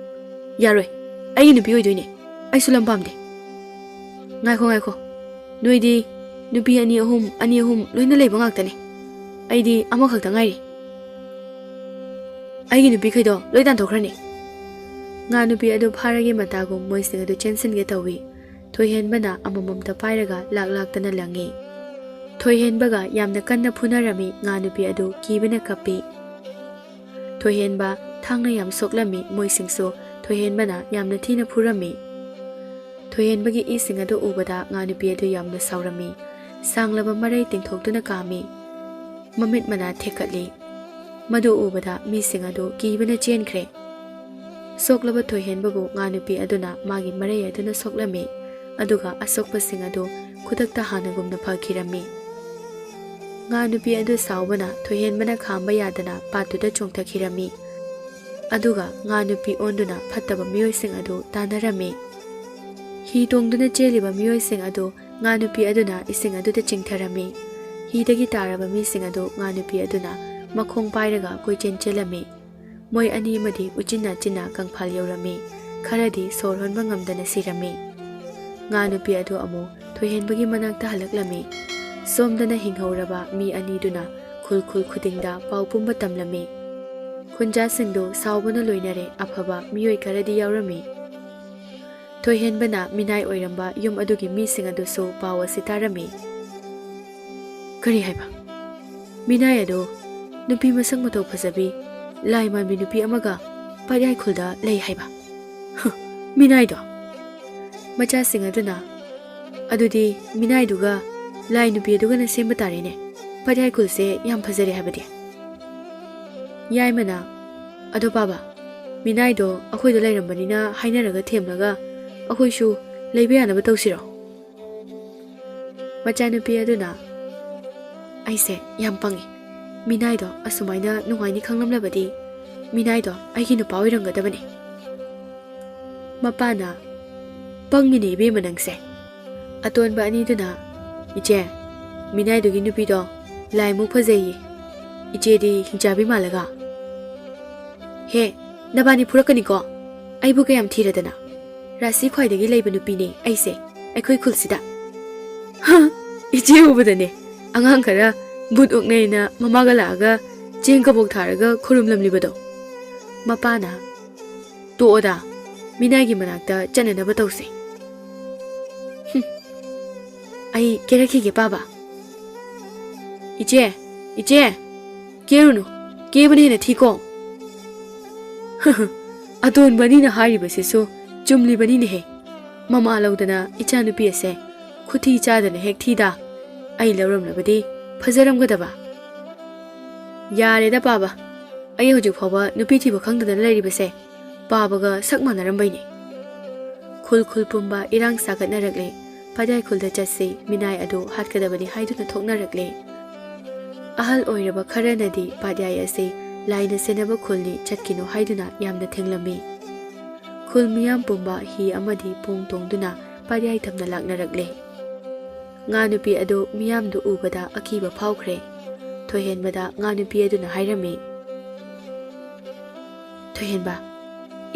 ꯌꯥꯔꯣꯏ ꯑꯩꯒꯤ ꯅꯨꯄꯤ ꯑꯣꯏꯗꯣꯏꯅꯦ ꯑꯩꯁꯨ ꯂꯝ ꯄꯥꯝꯗꯦ ꯉꯥꯏꯈꯣ ꯅꯣꯏꯗꯤ ꯅꯨꯄꯤ ꯑꯅꯤ ꯑꯍꯨꯝ ꯂꯣꯏꯅ ꯂꯩꯕ ꯉꯥꯛꯇꯅꯦ ꯑꯩꯗꯤ ꯑꯃꯈꯛꯇ ꯉꯥꯏꯔꯤ ꯑꯩꯒꯤ ꯅꯨꯄꯤꯈꯩꯗꯣ ꯂꯣꯏ ꯇꯥꯟꯊꯣꯛꯈ꯭ꯔꯅꯤ ꯉꯥ ꯅꯨꯄꯤ ꯑꯗꯨ ꯐꯥꯔꯒꯤ ꯃꯇꯥꯒꯨꯝ ꯃꯣꯏꯁꯤꯡ ꯑꯗꯨ ꯆꯦꯟꯁꯤꯟꯒꯦ ꯇꯧꯏ ꯊꯣꯏꯍꯦꯟꯕꯅ ꯑꯃꯃꯝꯇ ꯄꯥꯏꯔꯒ ꯂꯥꯛꯇꯅ ꯂꯪꯉꯤ ꯊꯣꯏꯍꯦꯟꯕꯒ ꯌꯥꯝꯅ ꯀꯟꯅ ꯐꯨꯅꯔꯝꯃꯤ ꯉꯥ ꯅꯨꯄꯤ ꯑꯗꯨ ꯀꯤꯕꯅ ꯀꯞꯄꯤ ꯊꯣꯏꯍꯦꯟꯕ ꯊꯥꯡꯅ ꯌꯥꯝ ꯁꯣꯛꯂꯝꯃꯤ ꯃꯣꯏꯁꯤꯡꯁꯨ ꯊꯣꯏꯍꯦꯟꯕꯅ ꯌꯥꯝꯅ ꯊꯤꯅ ꯐꯨꯔꯝꯃꯤ ꯊꯣꯏꯍꯦꯟꯕꯒꯤ ꯏꯁꯤꯡ ꯑꯗꯨ ꯎꯕꯗ ꯉꯥ ꯅꯨꯄꯤ ꯑꯗꯨ ꯌꯥꯝꯅ ꯁꯥꯎꯔꯝꯃꯤ ꯁꯥꯡꯂꯕ ꯃꯔꯩ ꯇꯤꯡꯊꯣꯛꯇꯨꯅ ꯀꯥꯝꯃꯤ ꯃꯃꯤꯠ ꯃꯅꯥ ꯊꯦꯛꯀꯠꯂꯤ ꯃꯗꯨ ꯎꯕꯗ ꯃꯤꯁꯤꯡ ꯑꯗꯨ ꯀꯤꯕꯅ ꯆꯦꯟꯈ꯭ꯔꯦ ꯁꯣꯛꯂꯕ ꯊꯣꯏꯍꯦꯟꯕꯕꯨ ꯉꯥ ꯅꯨꯄꯤ ꯑꯗꯨꯅ ꯃꯥꯒꯤ ꯃꯔꯩ ꯑꯗꯨꯅ ꯁꯣꯛꯂꯝꯃꯤ ꯑꯗꯨꯒ ꯑꯁꯣꯛꯄꯁꯤꯡ ꯑꯗꯨ ꯈꯨꯗꯛꯇ ꯍꯥꯟꯅꯒꯨꯝꯅ ꯐꯈꯤꯔꯝꯃꯤ ꯉꯥ ꯅꯨꯄꯤ ꯑꯗꯨ ꯁꯥꯎꯕꯅ ꯊꯣꯏꯍꯦꯟꯕꯅ ꯈꯥꯝꯕ ꯌꯥꯗꯅ ꯄꯥꯠꯇꯨꯗ ꯆꯣꯡꯊꯈꯤꯔꯝꯃꯤ ꯑꯗꯨꯒ ꯉꯥ ꯅꯨꯄꯤ ꯑꯣꯟꯗꯨꯅ ꯐꯠꯇꯕ ꯃꯤꯑꯣꯏꯁꯤꯡ ꯑꯗꯨ ꯇꯥꯟꯅꯔꯝꯃꯤ ꯍꯤ ꯇꯣꯡꯗꯨꯅ ꯆꯦꯜꯂꯤꯕ ꯃꯤꯑꯣꯏꯁꯤꯡ ꯑꯗꯨ ꯉꯥ ꯅꯨꯄꯤ ꯑꯗꯨꯅ ꯏꯁꯤꯡ ꯑꯗꯨꯗ ꯆꯤꯡꯊꯔꯝꯃꯤ ꯍꯤꯗꯒꯤ ꯇꯥꯔꯕ ꯃꯤꯁꯤꯡ ꯑꯗꯨ ꯉꯥ ꯅꯨꯄꯤ ꯑꯗꯨꯅ ꯃꯈꯣꯡ ꯄꯥꯏꯔꯒ ꯀꯣꯏꯆꯦꯟ ꯆꯦꯜꯂꯝꯃꯤ ꯃꯣꯏ ꯑꯅꯤ ꯑꯃꯗꯤ ꯎꯆꯤꯟ ꯅꯥꯆꯤꯟꯅ ꯀꯪꯐꯥꯜ ꯌꯧꯔꯝꯃꯤ ꯈꯔꯗꯤ ꯁꯣꯔ ꯍꯣꯟꯕ ꯉꯝꯗꯅ ꯁꯤꯔꯝꯃꯤ꯫ ꯉꯥ ꯅꯨꯄꯤ ꯑꯗꯨ ꯑꯃꯨꯛ ꯊꯣꯏꯍꯦꯟꯕꯒꯤ ꯃꯅꯥꯛꯇ ꯍꯜꯂꯛꯂꯝꯃꯤ꯫ ꯁꯣꯝꯗꯅ ꯍꯤꯡꯍꯧꯔꯕ ꯃꯤ ꯑꯅꯤꯗꯨꯅ ꯈꯨꯜ ꯈꯨꯗꯤꯡꯗ ꯄꯥꯎ ꯄꯨꯝꯕ ꯇꯝꯂꯝꯃꯤ꯫ ꯈꯨꯟꯖꯥꯁꯤꯡꯗꯨ ꯁꯥꯎꯕꯅ ꯂꯣꯏꯅꯔꯦ, ꯑꯐꯕ ꯃꯤꯑꯣꯏ ꯈꯔꯗꯤ ꯌꯥꯎꯔꯝꯃꯤ꯫ ꯊꯣꯏꯍꯦꯟꯕꯅ ꯃꯤꯅꯥꯏ ꯑꯣꯏꯔꯝꯕ ꯌꯨꯝ ꯑꯗꯨꯒꯤ ꯃꯤꯁꯤꯡ ꯑꯗꯨꯁꯨ ꯄꯥꯎ ꯑꯁꯤ ꯇꯥꯔꯝꯃꯤ꯫ ꯀꯔꯤ ꯍꯥꯏꯕ? ꯃꯤꯅꯥꯏ ꯑꯗꯨ ꯅꯨꯄꯤ ꯃꯁꯛ ꯃꯇꯧ ꯐꯖꯕꯤ ꯂꯥꯏ ꯃꯥꯟꯕꯤ ꯅꯨꯄꯤ ꯑꯃꯒ ꯄꯥꯠꯌꯥꯏ ꯈꯨꯜꯗ ꯂꯩ ꯍꯥꯏꯕ? ꯃꯤꯅꯥꯏꯗꯣ? ꯃꯆꯥꯁꯤꯡ ꯑꯗꯨꯅ ꯑꯗꯨꯗꯤ ꯃꯤꯅꯥꯏꯗꯨꯒ ꯂꯥꯏ ꯅꯨꯄꯤ ꯑꯗꯨꯒꯅ ꯁꯦꯝꯕ ꯇꯥꯔꯦꯅꯦ, ꯄꯥꯠꯌꯥꯏ ꯈꯨꯜꯁꯦ ꯌꯥꯝ ꯐꯖꯔꯦ ꯍꯥꯏꯕꯗꯤ꯫ ꯌꯥꯏꯃꯅ ꯑꯗꯣ ꯄꯥꯕ, ꯃꯤꯅꯥꯏꯗꯣ ꯑꯩꯈꯣꯏꯗ ꯂꯩꯔꯝꯕꯅꯤꯅ ꯍꯥꯏꯅꯔꯒ ꯊꯦꯝꯂꯒ ꯑꯩꯈꯣꯏꯁꯨ ꯂꯩꯕ ꯌꯥꯅꯕ ꯇꯧꯁꯤꯔꯣ? ꯃꯆꯥꯅꯨꯄꯤ ꯑꯗꯨꯅ ꯑꯩꯁꯦ ꯌꯥꯝ ꯄꯪꯉꯤ, ꯃꯤꯅꯥꯏꯗꯣ ꯑꯁꯨꯃꯥꯏꯅ ꯅꯨꯡꯉꯥꯏꯅꯤ ꯈꯪꯂꯝꯂꯕꯗꯤ ꯃꯤꯅꯥꯏꯗꯣ ꯑꯩꯒꯤ ꯅꯨꯄꯥ ꯑꯣꯏꯔꯝꯒꯗꯕꯅꯤ꯫ ꯃꯄꯥꯅ ꯄꯪꯉꯤꯅꯦ ꯏꯕꯦꯝꯃ ꯅꯪꯁꯦ꯫ ꯑꯇꯣꯟꯕ ꯑꯅꯤꯗꯨꯅ ꯏꯆꯦ, ꯃꯤꯅꯥꯏꯗꯨꯒꯤ ꯅꯨꯄꯤꯗꯣ ꯂꯥꯏꯃꯨꯛ ꯐꯖꯩꯌꯦ, ꯏꯆꯦꯗꯤ ꯍꯤꯡꯆꯥꯕꯤ ꯃꯥꯜꯂꯒ꯫ ꯍꯦ, ꯅꯕꯥꯅꯤ ꯐꯨꯔꯛꯀꯅꯤꯀꯣ, ꯑꯩꯕꯨ ꯀꯌꯥꯝ ꯊꯤꯔꯗꯅ, ꯔꯥꯁꯤ ꯈ꯭ꯋꯥꯏꯗꯒꯤ ꯂꯩꯕ ꯅꯨꯄꯤꯅꯦ ꯑꯩꯁꯦ ꯑꯩꯈꯣꯏ ꯈꯨꯜꯁꯤꯗ꯫ ꯏꯆꯦ ꯎꯕꯗꯅꯦ ꯑꯉꯥꯡ ꯈꯔ ꯕꯨꯠ ꯑꯣꯛꯅꯩꯅ ꯃꯃꯥꯒ ꯂꯥꯛꯑꯒ ꯆꯦꯡ ꯀꯕꯣꯛ ꯊꯥꯔꯒ ꯈꯨꯔꯨꯝꯂꯝꯂꯤꯕꯗꯣ꯫ ꯃꯄꯥꯅ ꯇꯣꯛꯑꯣꯗ, ꯃꯤꯅꯥꯏꯒꯤ ꯃꯅꯥꯛꯇ ꯆꯠꯅꯅꯕ ꯇꯧꯁꯦ꯫ ꯑꯩ ꯀꯦꯔꯛꯈꯤꯒꯦ ꯄꯥꯕ꯫ ꯏꯆꯦ, ꯏꯆꯦ, ꯀꯦꯔꯨꯅꯨ, ꯀꯦꯕꯅ ꯍꯦꯟꯅ ꯊꯤꯀꯣ꯫ ꯑꯇꯣꯟꯕ ꯑꯅꯤꯅ ꯍꯥꯏꯔꯤꯕꯁꯤꯁꯨ ꯆꯨꯝꯂꯤꯕꯅꯤꯅꯦꯍꯦ꯫ ꯃꯃꯥ ꯂꯧꯗꯅ ꯏꯆꯥꯅꯨꯄꯤ ꯑꯁꯦ ꯈꯨꯊꯤ ꯆꯥꯗꯅ ꯍꯦꯛ ꯊꯤꯗ, ꯑꯩ ꯂꯧꯔꯝꯂꯕꯗꯤ ꯐꯖꯔꯝꯒꯗꯕ꯫ ꯌꯥꯔꯦꯗ ꯄꯥꯕ, ꯑꯩ ꯍꯧꯖꯤꯛ ꯐꯥꯎꯕ ꯅꯨꯄꯤ ꯊꯤꯕ ꯈꯪꯗꯗꯅ ꯂꯩꯔꯤꯕꯁꯦ ꯄꯥꯕꯒ ꯁꯛ ꯃꯥꯟꯅꯔꯝꯕꯩꯅꯦ꯫ ꯈꯨꯜ ꯄꯨꯝꯕ ꯏꯔꯥꯡ ꯁꯥꯒꯠꯅꯔꯛꯂꯦ꯫ ꯄꯥꯠꯌꯥꯏ ꯈꯨꯜꯗ ꯆꯠꯁꯤ, ꯃꯤꯅꯥꯏ ꯑꯗꯨ ꯍꯥꯠꯀꯗꯕꯅꯤ ꯍꯥꯏꯗꯨꯅ ꯊꯣꯛꯅꯔꯛꯂꯦ꯫ ꯑꯍꯜ ꯑꯣꯏꯔꯕ ꯈꯔꯅꯗꯤ ꯄꯥꯠꯌꯥꯏ ꯑꯁꯤ ꯂꯥꯏꯅ ꯁꯦꯟꯅꯕ ꯈꯨꯜꯅꯤ, ꯆꯠꯈꯤꯅꯨ ꯍꯥꯏꯗꯨꯅ ꯌꯥꯝꯅ ꯊꯦꯡꯂꯝꯃꯤ꯫ ꯈꯨꯜ ꯃꯤꯌꯥꯝ ꯄꯨꯝꯕ ꯍꯤ ꯑꯃꯗꯤ ꯄꯨꯡ ꯇꯣꯡꯗꯨꯅ ꯄꯥꯠꯌꯥꯏ ꯊꯝꯅ ꯂꯥꯛꯅꯔꯛꯂꯦ꯫ ꯉꯥ ꯅꯨꯄꯤ ꯑꯗꯨ ꯃꯤꯌꯥꯝꯗꯨ ꯎꯕꯗ ꯑꯀꯤꯕ ꯐꯥꯎꯈ꯭ꯔꯦ꯫ ꯊꯣꯏꯍꯦꯟꯕꯗ ꯉꯥ ꯅꯨꯄꯤ ꯑꯗꯨꯅ ꯍꯥꯏꯔꯝꯃꯤ, ꯊꯣꯏꯍꯦꯟꯕ,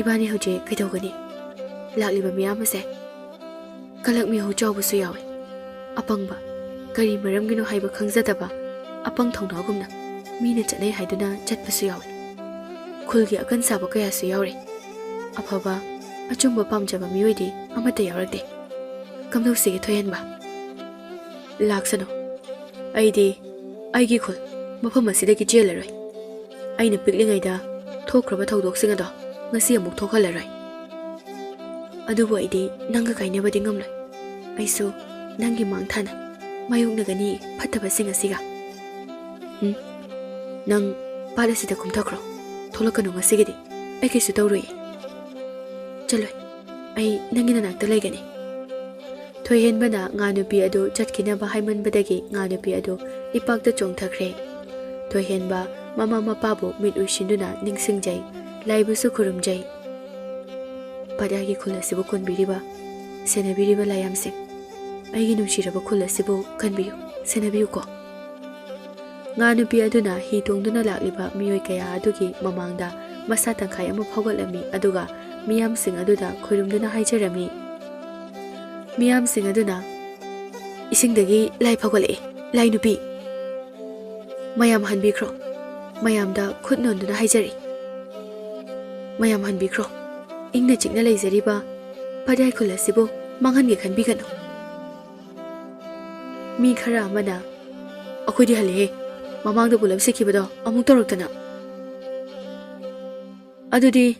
ꯏꯕꯥꯅꯤ ꯍꯧꯖꯤꯛ ꯀꯩꯗꯧꯒꯅꯤ? ꯂꯥꯛꯂꯤꯕ ꯃꯤꯌꯥꯝ ꯑꯁꯦ ꯀꯂꯛ ꯃꯤꯍꯧ ꯆꯥꯎꯕꯁꯨ ꯌꯥꯎꯏ, ꯑꯄꯪꯕ, ꯀꯔꯤ ꯃꯔꯝꯒꯤꯅꯣ ꯍꯥꯏꯕ ꯈꯪꯖꯗꯕ ꯑꯄꯪ ꯊꯧꯅꯥꯒꯨꯝꯅ ꯃꯤꯅ ꯆꯠꯅꯩ ꯍꯥꯏꯗꯨꯅ ꯆꯠꯄꯁꯨ ꯌꯥꯎꯏ꯫ ꯈꯨꯜꯒꯤ ꯑꯀꯟ ꯁꯥꯕ ꯀꯌꯥꯁꯨ ꯌꯥꯎꯔꯤ, ꯑꯐꯕ ꯑꯆꯨꯝꯕ ꯄꯥꯝꯖꯕ ꯃꯤꯑꯣꯏꯗꯤ ꯑꯃꯠꯇ ꯌꯥꯎꯔꯛꯇꯦ꯫ ꯀꯝꯗꯧꯁꯤꯒꯦ ꯊꯣꯏꯍꯦꯟꯕ? ꯂꯥꯛꯁꯅꯨ, ꯑꯩꯗꯤ ꯑꯩꯒꯤ ꯈꯨꯜ ꯃꯐꯝ ꯑꯁꯤꯗꯒꯤ ꯆꯦꯜꯂꯔꯣꯏ꯫ ꯑꯩꯅ ꯄꯤꯛꯂꯤꯉꯩꯗ ꯊꯣꯛꯈ꯭ꯔꯕ ꯊꯧꯗꯣꯛꯁꯤꯡ ꯑꯗꯣ ꯉꯁꯤ ꯑꯃꯨꯛ ꯊꯣꯛꯍꯜꯂꯔꯣꯏ꯫ ꯑꯗꯨꯕꯨ ꯑꯩꯗꯤ ꯅꯪꯒ ꯀꯥꯏꯅꯕꯗꯤ ꯉꯝꯂꯣꯏ꯫ ꯑꯩꯁꯨ ꯅꯪꯒꯤ ꯃꯥꯡꯊꯥꯅ ꯃꯥꯌꯣꯛꯅꯒꯅꯤ ꯐꯠꯇꯕꯁꯤꯡ ꯑꯁꯤꯒ꯫ ꯅꯪ ꯄꯥꯠ ꯑꯁꯤꯗ ꯀꯨꯝꯊꯈ꯭ꯔꯣ, ꯊꯣꯛꯂꯛꯀꯅꯨ ꯉꯁꯤꯒꯤꯗꯤ, ꯑꯩ ꯀꯩꯁꯨ ꯇꯧꯔꯣꯏꯌꯦ꯫ ꯆꯠꯂꯣꯏ, ꯑꯩ ꯅꯪꯒꯤ ꯅꯅꯥꯛꯇ ꯂꯩꯒꯅꯤ꯫ ꯊꯣꯏꯍꯦꯟꯕꯅ ꯉꯥ ꯅꯨꯄꯤ ꯑꯗꯨ ꯆꯠꯈꯤꯅꯕ ꯍꯥꯏꯃꯟꯕꯗꯒꯤ ꯉꯥ ꯅꯨꯄꯤ ꯑꯗꯨ ꯏꯄꯥꯛꯇ ꯆꯣꯡꯊꯈ꯭ꯔꯦ꯫ ꯊꯣꯏꯍꯦꯟꯕ ꯃꯃꯥ ꯃꯄꯥꯕꯨ ꯃꯤꯠ ꯎꯏꯁꯤꯟꯗꯨꯅ ꯅꯤꯡꯁꯤꯡꯖꯩ, ꯂꯥꯏꯕꯨꯁꯨ ꯈꯨꯔꯨꯝꯖꯩ꯫ ꯄꯥꯠꯌꯥꯏꯒꯤ ꯈꯨꯜ ꯑꯁꯤꯕꯨ ꯀꯣꯟꯕꯤꯔꯤꯕ, ꯁꯦꯟꯅꯕꯤꯔꯤꯕ ꯂꯥꯏꯌꯥꯝꯁꯤꯡ, ꯑꯩꯒꯤ ꯅꯨꯡꯁꯤꯔꯕ ꯈꯨꯜ ꯑꯁꯤꯕꯨ ꯀꯟꯕꯤꯌꯨ, ꯁꯦꯟꯅꯕꯤꯌꯨꯀꯣ꯫ ꯉꯥ ꯅꯨꯄꯤ ꯑꯗꯨꯅ ꯍꯤ ꯇꯣꯡꯗꯨꯅ ꯂꯥꯛꯂꯤꯕ ꯃꯤꯑꯣꯏ ꯀꯌꯥ ꯑꯗꯨꯒꯤ ꯃꯃꯥꯡꯗ ꯃꯁꯥ ꯇꯪꯈꯥꯏ ꯑꯃ ꯐꯥꯎꯒꯠꯂꯝꯃꯤ, ꯑꯗꯨꯒ ꯃꯤꯌꯥꯝꯁꯤꯡ ꯑꯗꯨꯗ ꯈꯨꯔꯨꯝꯗꯨꯅ ꯍꯥꯏꯖꯔꯝꯃꯤ꯫ ꯃꯤꯌꯥꯝꯁꯤꯡ ꯑꯗꯨꯅ ꯏꯁꯤꯡꯗꯒꯤ ꯂꯥꯏ ꯐꯥꯎꯒꯠꯂꯛꯑꯦ, ꯂꯥꯏ ꯅꯨꯄꯤ꯫ ꯃꯌꯥꯝ ꯍꯟꯕꯤꯈ꯭ꯔꯣ, ꯃꯌꯥꯝꯗ ꯈꯨꯠ ꯅꯣꯟꯗꯨꯅ ꯍꯥꯏꯖꯔꯤ꯫ ꯃꯌꯥꯝ ꯍꯟꯕꯤꯈ꯭ꯔꯣ, ꯏꯪꯅ ꯆꯤꯛꯅ ꯂꯩꯖꯔꯤꯕ ꯄꯥꯠꯌꯥꯏ ꯈꯨꯜ ꯑꯁꯤꯕꯨ ꯃꯥꯡꯍꯟꯒꯦ ꯈꯟꯕꯤꯒꯅꯨ꯫ ꯃꯤ ꯈꯔ ꯑꯃꯅ ꯑꯩꯈꯣꯏꯗꯤ ꯍꯜꯂꯦꯍꯦ, ꯃꯃꯥꯡꯗ ꯄꯨꯂꯞ ꯁꯤꯈꯤꯕꯗꯣ ꯑꯃꯨꯛ ꯇꯧꯔꯛꯇꯅ꯫ ꯑꯗꯨꯗꯤ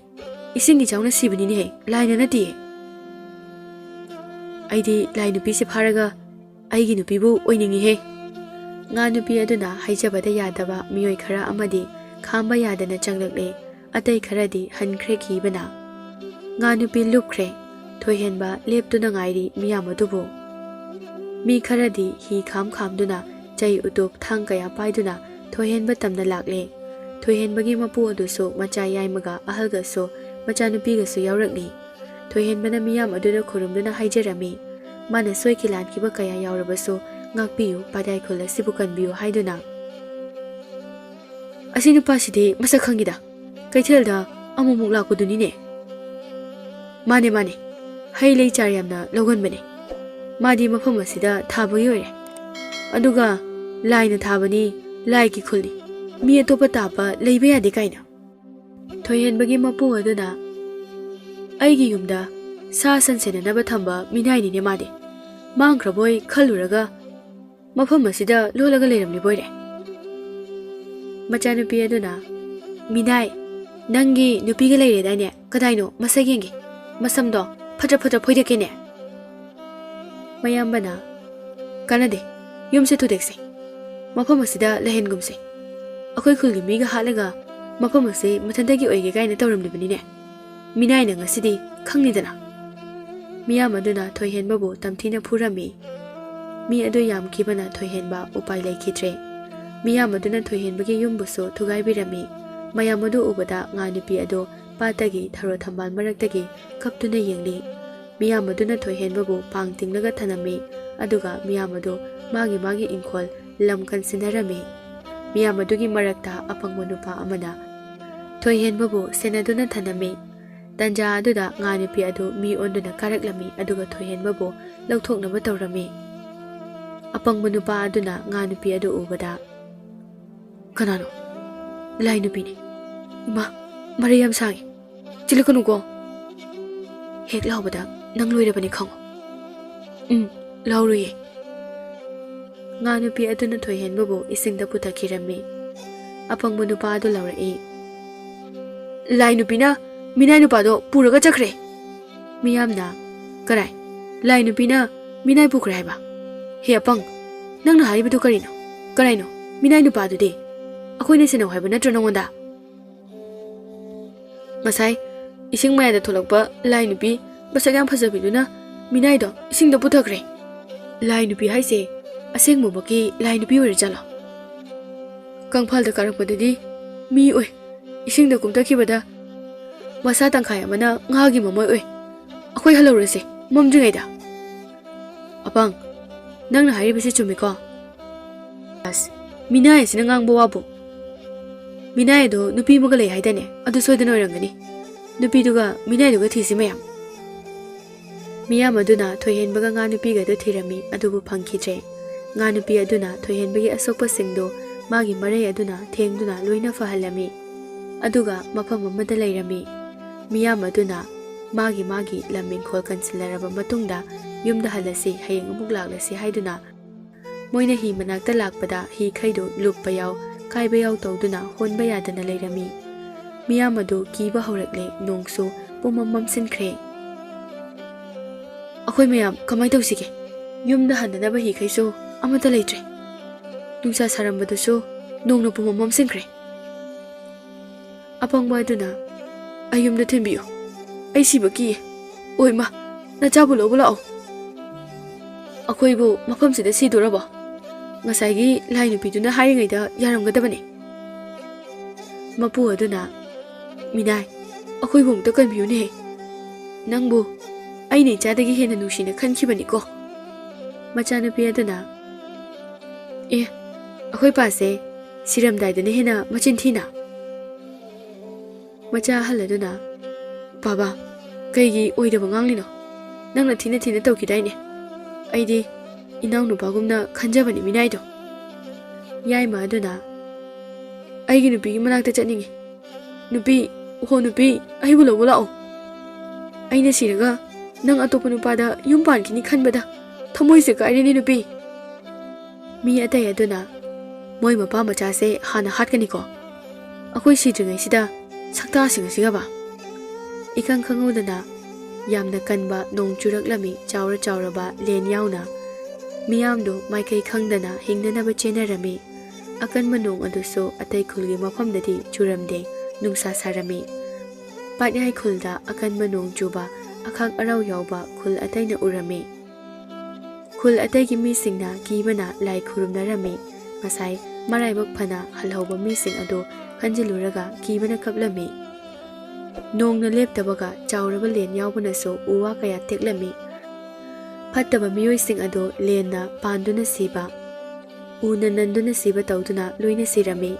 ꯏꯁꯤꯡ ꯏꯆꯥꯎꯅ ꯁꯤꯕꯅꯤꯅꯦꯍꯦ, ꯂꯥꯏꯅ ꯅꯠꯇꯦꯌꯦ꯫ ꯑꯩꯗꯤ ꯂꯥꯏ ꯅꯨꯄꯤꯁꯦ ꯐꯥꯔꯒ ꯑꯩꯒꯤ ꯅꯨꯄꯤꯕꯨ ꯑꯣꯏꯅꯤꯡꯉꯤꯍꯦ꯫ ꯉꯥ ꯅꯨꯄꯤ ꯑꯗꯨꯅ ꯍꯥꯏꯖꯕꯗ ꯌꯥꯗꯕ ꯃꯤꯑꯣꯏ ꯈꯔ ꯑꯃꯗꯤ ꯈꯥꯝꯕ ꯌꯥꯗꯅ ꯆꯪꯂꯛꯂꯦ, ꯑꯇꯩ ꯈꯔꯗꯤ ꯍꯟꯈ꯭ꯔꯦ ꯀꯤꯕꯅ꯫ ꯉꯥ ꯅꯨꯄꯤ ꯂꯨꯞꯈ꯭ꯔꯦ, ꯊꯣꯏꯍꯦꯟꯕ ꯂꯦꯞꯇꯨꯅ ꯉꯥꯏꯔꯤ ꯃꯤꯌꯥꯝ ꯑꯗꯨꯕꯨ꯫ ꯃꯤ ꯈꯔꯗꯤ ꯍꯤ ꯈꯥꯝꯗꯨꯅ ꯆꯩ ꯎꯇꯨꯞ ꯊꯥꯡ ꯀꯌꯥ ꯄꯥꯏꯗꯨꯅ ꯊꯣꯏꯍꯦꯟꯕ ꯇꯝꯅ ꯂꯥꯛꯂꯦ꯫ ꯊꯣꯏꯍꯦꯟꯕꯒꯤ ꯃꯄꯨ ꯑꯗꯨꯁꯨ ꯃꯆꯥ ꯌꯥꯏꯃꯒ ꯑꯍꯜꯒꯁꯨ ꯃꯆꯥꯅꯨꯄꯤꯒꯁꯨ ꯌꯥꯎꯔꯛꯂꯤ꯫ ꯊꯣꯏꯍꯦꯟꯕꯅ ꯃꯤꯌꯥꯝ ꯑꯗꯨꯗ ꯈꯨꯔꯨꯝꯗꯨꯅ ꯍꯥꯏꯖꯔꯝꯃꯤ, ꯃꯥꯅ ꯁꯣꯏꯈꯤ ꯂꯥꯟꯈꯤꯕ ꯀꯌꯥ ꯌꯥꯎꯔꯕꯁꯨ ꯉꯥꯛꯄꯤꯌꯨ, ꯄꯥꯠꯌꯥꯏ ꯈꯨꯜ ꯑꯁꯤꯕꯨ ꯀꯟꯕꯤꯌꯨ ꯍꯥꯏꯗꯨꯅ꯫ ꯑꯁꯤ ꯅꯨꯄꯥꯁꯤꯗꯤ ꯃꯁꯛ ꯈꯪꯉꯤꯗ, ꯀꯩꯊꯦꯜꯗ ꯑꯃꯨꯛꯃꯨꯛ ꯂꯥꯛꯄꯗꯨꯅꯤꯅꯦ꯫ Mane mane. Hai lei char yamna logan bane. Madi mafam asida thabagi ore. Aduga lai na thabani lai ki khulni. Mi atopa tapa leiba yade kaina. Thoihen bagi mapu aduna aigi yumda sa san sena naba thamba minai ni ne made. Mangkra boy khaluraga mafam asida lolaga leiramni boyre. Machanupi aduna minai nangi nupiga leire daine kadaino masagenge masamdo phatra phatra phoidekene. Mayambana kanade yumse tudekse mafam asida lehengumse. Akhoi khulgi miga halaga mafam ase mathandagi oige kaina tawramlibani ne. Minai na ngasidi khangnidana. Miyam aduna thoihen babu tamthina phurami. Mi adu yam kibana thoihen ba upai laikhitre. Miyam aduna thoihen bagi yumbuso thugai birami. Mayam adu ubada nganupi adu patagi tharo thambal maraktagi kaptuna yengli. Miyam aduna thoihen babu pangtinglaga thanami. Aduga miyam adu magi inkhol lam kansinarami. Miyam adugi marakta apangmo nupa amana thoihen babu senaduna thanami. Tanja aduda nganupi adu mi onduna karaklami aduga thoihen babu lauthoknaba tawrami. Apangmo nupa aduna nganupi adu ubada kanano lai nupi ni ima mariyam sangi chilakanu ko hek laubada nang loirabani khango lauruye. Nganupi aduna thoihen babu isingda putakhirami. Apangmo nupa adu laurai. Lai nupi na minai nupa do puraga chakre. Miyamna karai lai nupi na minai pukre haiba. He apang nang na haribadu karino karai no minai nupa do de akhoi ne sena haiba natro nangonda. Ngasai ising maya da tholakpa lai nupi basak yam phajabiduna minai do ising da putakhre. Lai nupi haise aseng mo baki lai nupi ore jalo. Kangphal da karakpadadi mi oi ising da kumtakhibada masa tangkhai amana ngagi mamoi oi akhoi halorase momdringai da. Apang nangna haribase chumiko. As minai sina ngangbo wabu. Minai do nupi muga lei haidane adu soidana oirangani. Nupi duga minai duga thisi mayam. Miyam aduna thoihen baga nga nupi ga do thirami adubu phangkhidre. Nga nupi aduna thoihen bagi asokpa singdo magi marai aduna thengduna loina fahalami. Aduga mafam amada leirami. Miyam aduna magi lamin khol kansilaraba matungda yumda halasi hayeng amuk laklasi haiduna moina hi manakta lakpada hi khaido luppa yaw kaiba yaw tawduna honba yadana leirami. Miyam adu kiba horakle nongsu pumamam sinkhre. Akhoi mayam kamai tawsige yumda handanaba hi khaiso amata leitre. Nungsa sarambaduso nongna pumamam sinkhre. Apangba aduna ayumda thenbiyo ai sibaki oi ma na chabu lobu lao. Akhoi bu mafam sida sidoraba ngasai gi lai nupi duna hairingai da yaramgadabane. Mapu aduna minai akhoi bu mta kanbiyo ne nangbu ai ne chadagi hena nushina khankhibani ko. Machanupi aduna akhoi pase siramdai dane hena machin thina. Macha haladuna baba kaigi oidaba nganglino nangna thina tawkidaine aidi inaw nupagumna khanjabani minaido. Yaima aduna aigi nupi gi manakta chatningi nupi ho nupi aibu lobu lao aina siraga nang atopa nupada yum pankini khanbada thamoi se kaireni nupi. Mi atai aduna moi mapa macha se hana hatkani ko akhoi sidringai sida sakta singasigaba. Ikang khangudana yamna kanba nong churaklami chauraba len yauna. Miyamdo maikai khangdana hingnanaba chenarami. Akan manong aduso atai khulgi mafamdadi churamde nungsa sarami. Patnyai khulda akan manong juba akhang arau yauba khul ataina urami. Khul ataigi misingna kibana lai khurumnarami. Ngasai maraibak phana halhauba mising ado hanjiluraga kibana kaplami. Nong na leptabaga chauraba len yaubana so uwa kaya teklami. Fattaba miyoi sing ado len na panduna siba. Una nanduna siba tawduna loina sirami.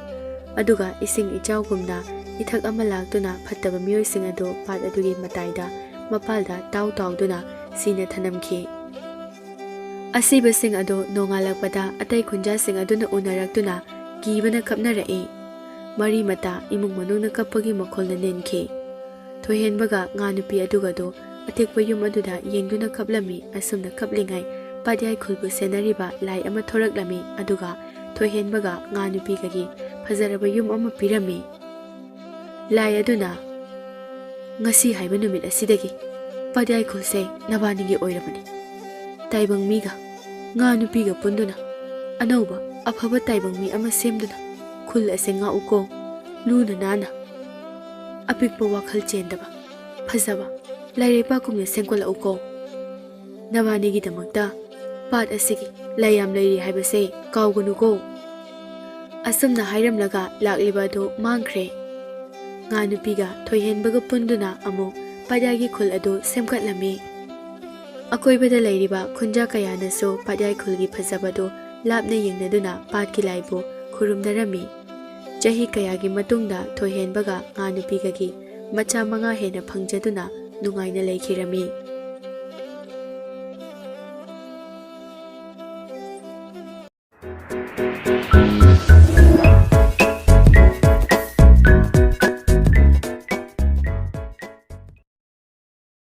Aduga ising ichaw gumna ithak ama laktuna fattaba miyoi sing ado pat adugi mataida ꯃꯄꯥꯜꯗ ꯇꯥꯎ ꯇꯥꯎꯗꯨꯅ ꯁꯤꯅ ꯊꯅꯝꯈꯤ꯫ ꯑꯁꯤꯕꯁꯤꯡ ꯑꯗꯨ ꯅꯣꯡꯉꯥꯜꯂꯛꯄꯗ ꯑꯇꯩ ꯈꯨꯟꯖꯥꯁꯤꯡ ꯑꯗꯨꯅ ꯎꯅꯔꯛꯇꯨꯅ ꯀꯤꯕꯅ ꯀꯞꯅꯔꯛꯏ꯫ ꯃꯔꯤ ꯃꯇꯥ ꯏꯃꯨꯡ ꯃꯅꯨꯡꯅ ꯀꯞꯄꯒꯤ ꯃꯈꯣꯜꯅ ꯅꯤꯟꯈꯤ꯫ ꯊꯣꯏꯍꯦꯟꯕꯒ ꯉꯥ ꯅꯨꯄꯤ ꯑꯗꯨꯒꯗꯨ ꯑꯇꯦꯛꯄ ꯌꯨꯝ ꯑꯗꯨꯗ ꯌꯦꯡꯗꯨꯅ ꯀꯞꯂꯝꯃꯤ꯫ ꯑꯁꯨꯝꯅ ꯀꯞꯂꯤꯉꯩ ꯄꯥꯠꯌꯥꯏ ꯈꯨꯜꯕꯨ ꯁꯦꯟꯅꯔꯤꯕ ꯂꯥꯏ ꯑꯃ ꯊꯣꯔꯛꯂꯝꯃꯤ꯫ ꯑꯗꯨꯒ ꯊꯣꯏꯍꯦꯟꯕꯒ ꯉꯥ ꯅꯨꯄꯤꯒꯒꯤ ꯐꯖꯔꯕ ꯌꯨꯝ ꯑꯃ ꯄꯤꯔꯝꯃꯤ꯫ ꯂꯥꯏ ꯑꯗꯨꯅ "ꯉꯁꯤ ꯍꯥꯏꯕ ꯅꯨꯃꯤꯠ ꯑꯁꯤꯗꯒꯤ ꯄꯥꯠꯌꯥꯏ ꯈꯨꯜꯁꯦ ꯅꯕꯥꯅꯤꯒꯤ ꯑꯣꯏꯔꯕꯅꯤ꯫ ꯇꯥꯏꯕꯪ ꯃꯤꯒ ꯉꯥ ꯅꯨꯄꯤꯒ ꯄꯨꯟꯗꯨꯅ ꯑꯅꯧꯕ ꯑꯐꯕ ꯇꯥꯏꯕꯪ ꯃꯤ ꯑꯃ ꯁꯦꯝꯗꯨꯅ ꯈꯨꯜ ꯑꯁꯦ ꯉꯥꯛꯎꯀꯣ, ꯂꯨꯅ ꯅꯥꯟꯅ꯫ ꯑꯄꯤꯛꯄ ꯋꯥꯈꯜ ꯆꯦꯟꯗꯕ ꯐꯖꯕ ꯂꯥꯏꯔꯩꯕꯥꯛꯀꯨꯝꯅ ꯁꯦꯝꯒꯠꯂꯛꯎꯀꯣ꯫ ꯅꯕꯥꯅꯤꯒꯤꯗꯃꯛꯇ ꯄꯥꯠ ꯑꯁꯤꯒꯤ ꯂꯥꯏꯌꯥꯝ ꯂꯩꯔꯤ ꯍꯥꯏꯕꯁꯦ ꯀꯥꯎꯒꯅꯨꯀꯣ"꯫ ꯑꯁꯨꯝꯅ ꯍꯥꯏꯔꯝꯂꯒ ꯂꯥꯛꯂꯤꯕ ꯑꯗꯨ ꯃꯥꯡꯈ꯭ꯔꯦ꯫ ꯉꯥ ꯅꯨꯄꯤꯒ ꯊꯣꯏꯍꯦꯟꯕꯒ ꯄꯨꯟꯗꯨꯅ ꯑꯃꯨꯛ ꯄꯥꯠꯌꯥꯏꯒꯤ ꯈꯨꯜ ꯑꯗꯨ ꯁꯦꯝꯒꯠꯂꯝꯃꯤ꯫ ꯑꯀꯣꯏꯕꯗ ꯂꯩꯔꯤꯕ ꯈꯨꯟꯖꯥ ꯀꯌꯥꯅꯁꯨ ꯄꯥꯠꯌꯥꯏ ꯈꯨꯜꯒꯤ ꯐꯖꯕꯗꯨ ꯂꯥꯞꯅ ꯌꯦꯡꯅꯗꯨꯅ ꯄꯥꯠꯀꯤ ꯂꯥꯏꯕꯨ ꯈꯨꯔꯨꯝꯅꯔꯝꯃꯤ꯫ ꯆꯍꯤ ꯀꯌꯥꯒꯤ ꯃꯇꯨꯡꯗ ꯊꯣꯏꯍꯦꯟꯕꯒ ꯉꯥ ꯅꯨꯄꯤꯒꯒꯤ ꯃꯆꯥ 5 ꯍꯦꯟꯅ ꯐꯪꯖꯗꯨꯅ ꯅꯨꯡꯉꯥꯏꯅ ꯂꯩꯈꯤꯔꯝꯃꯤ꯫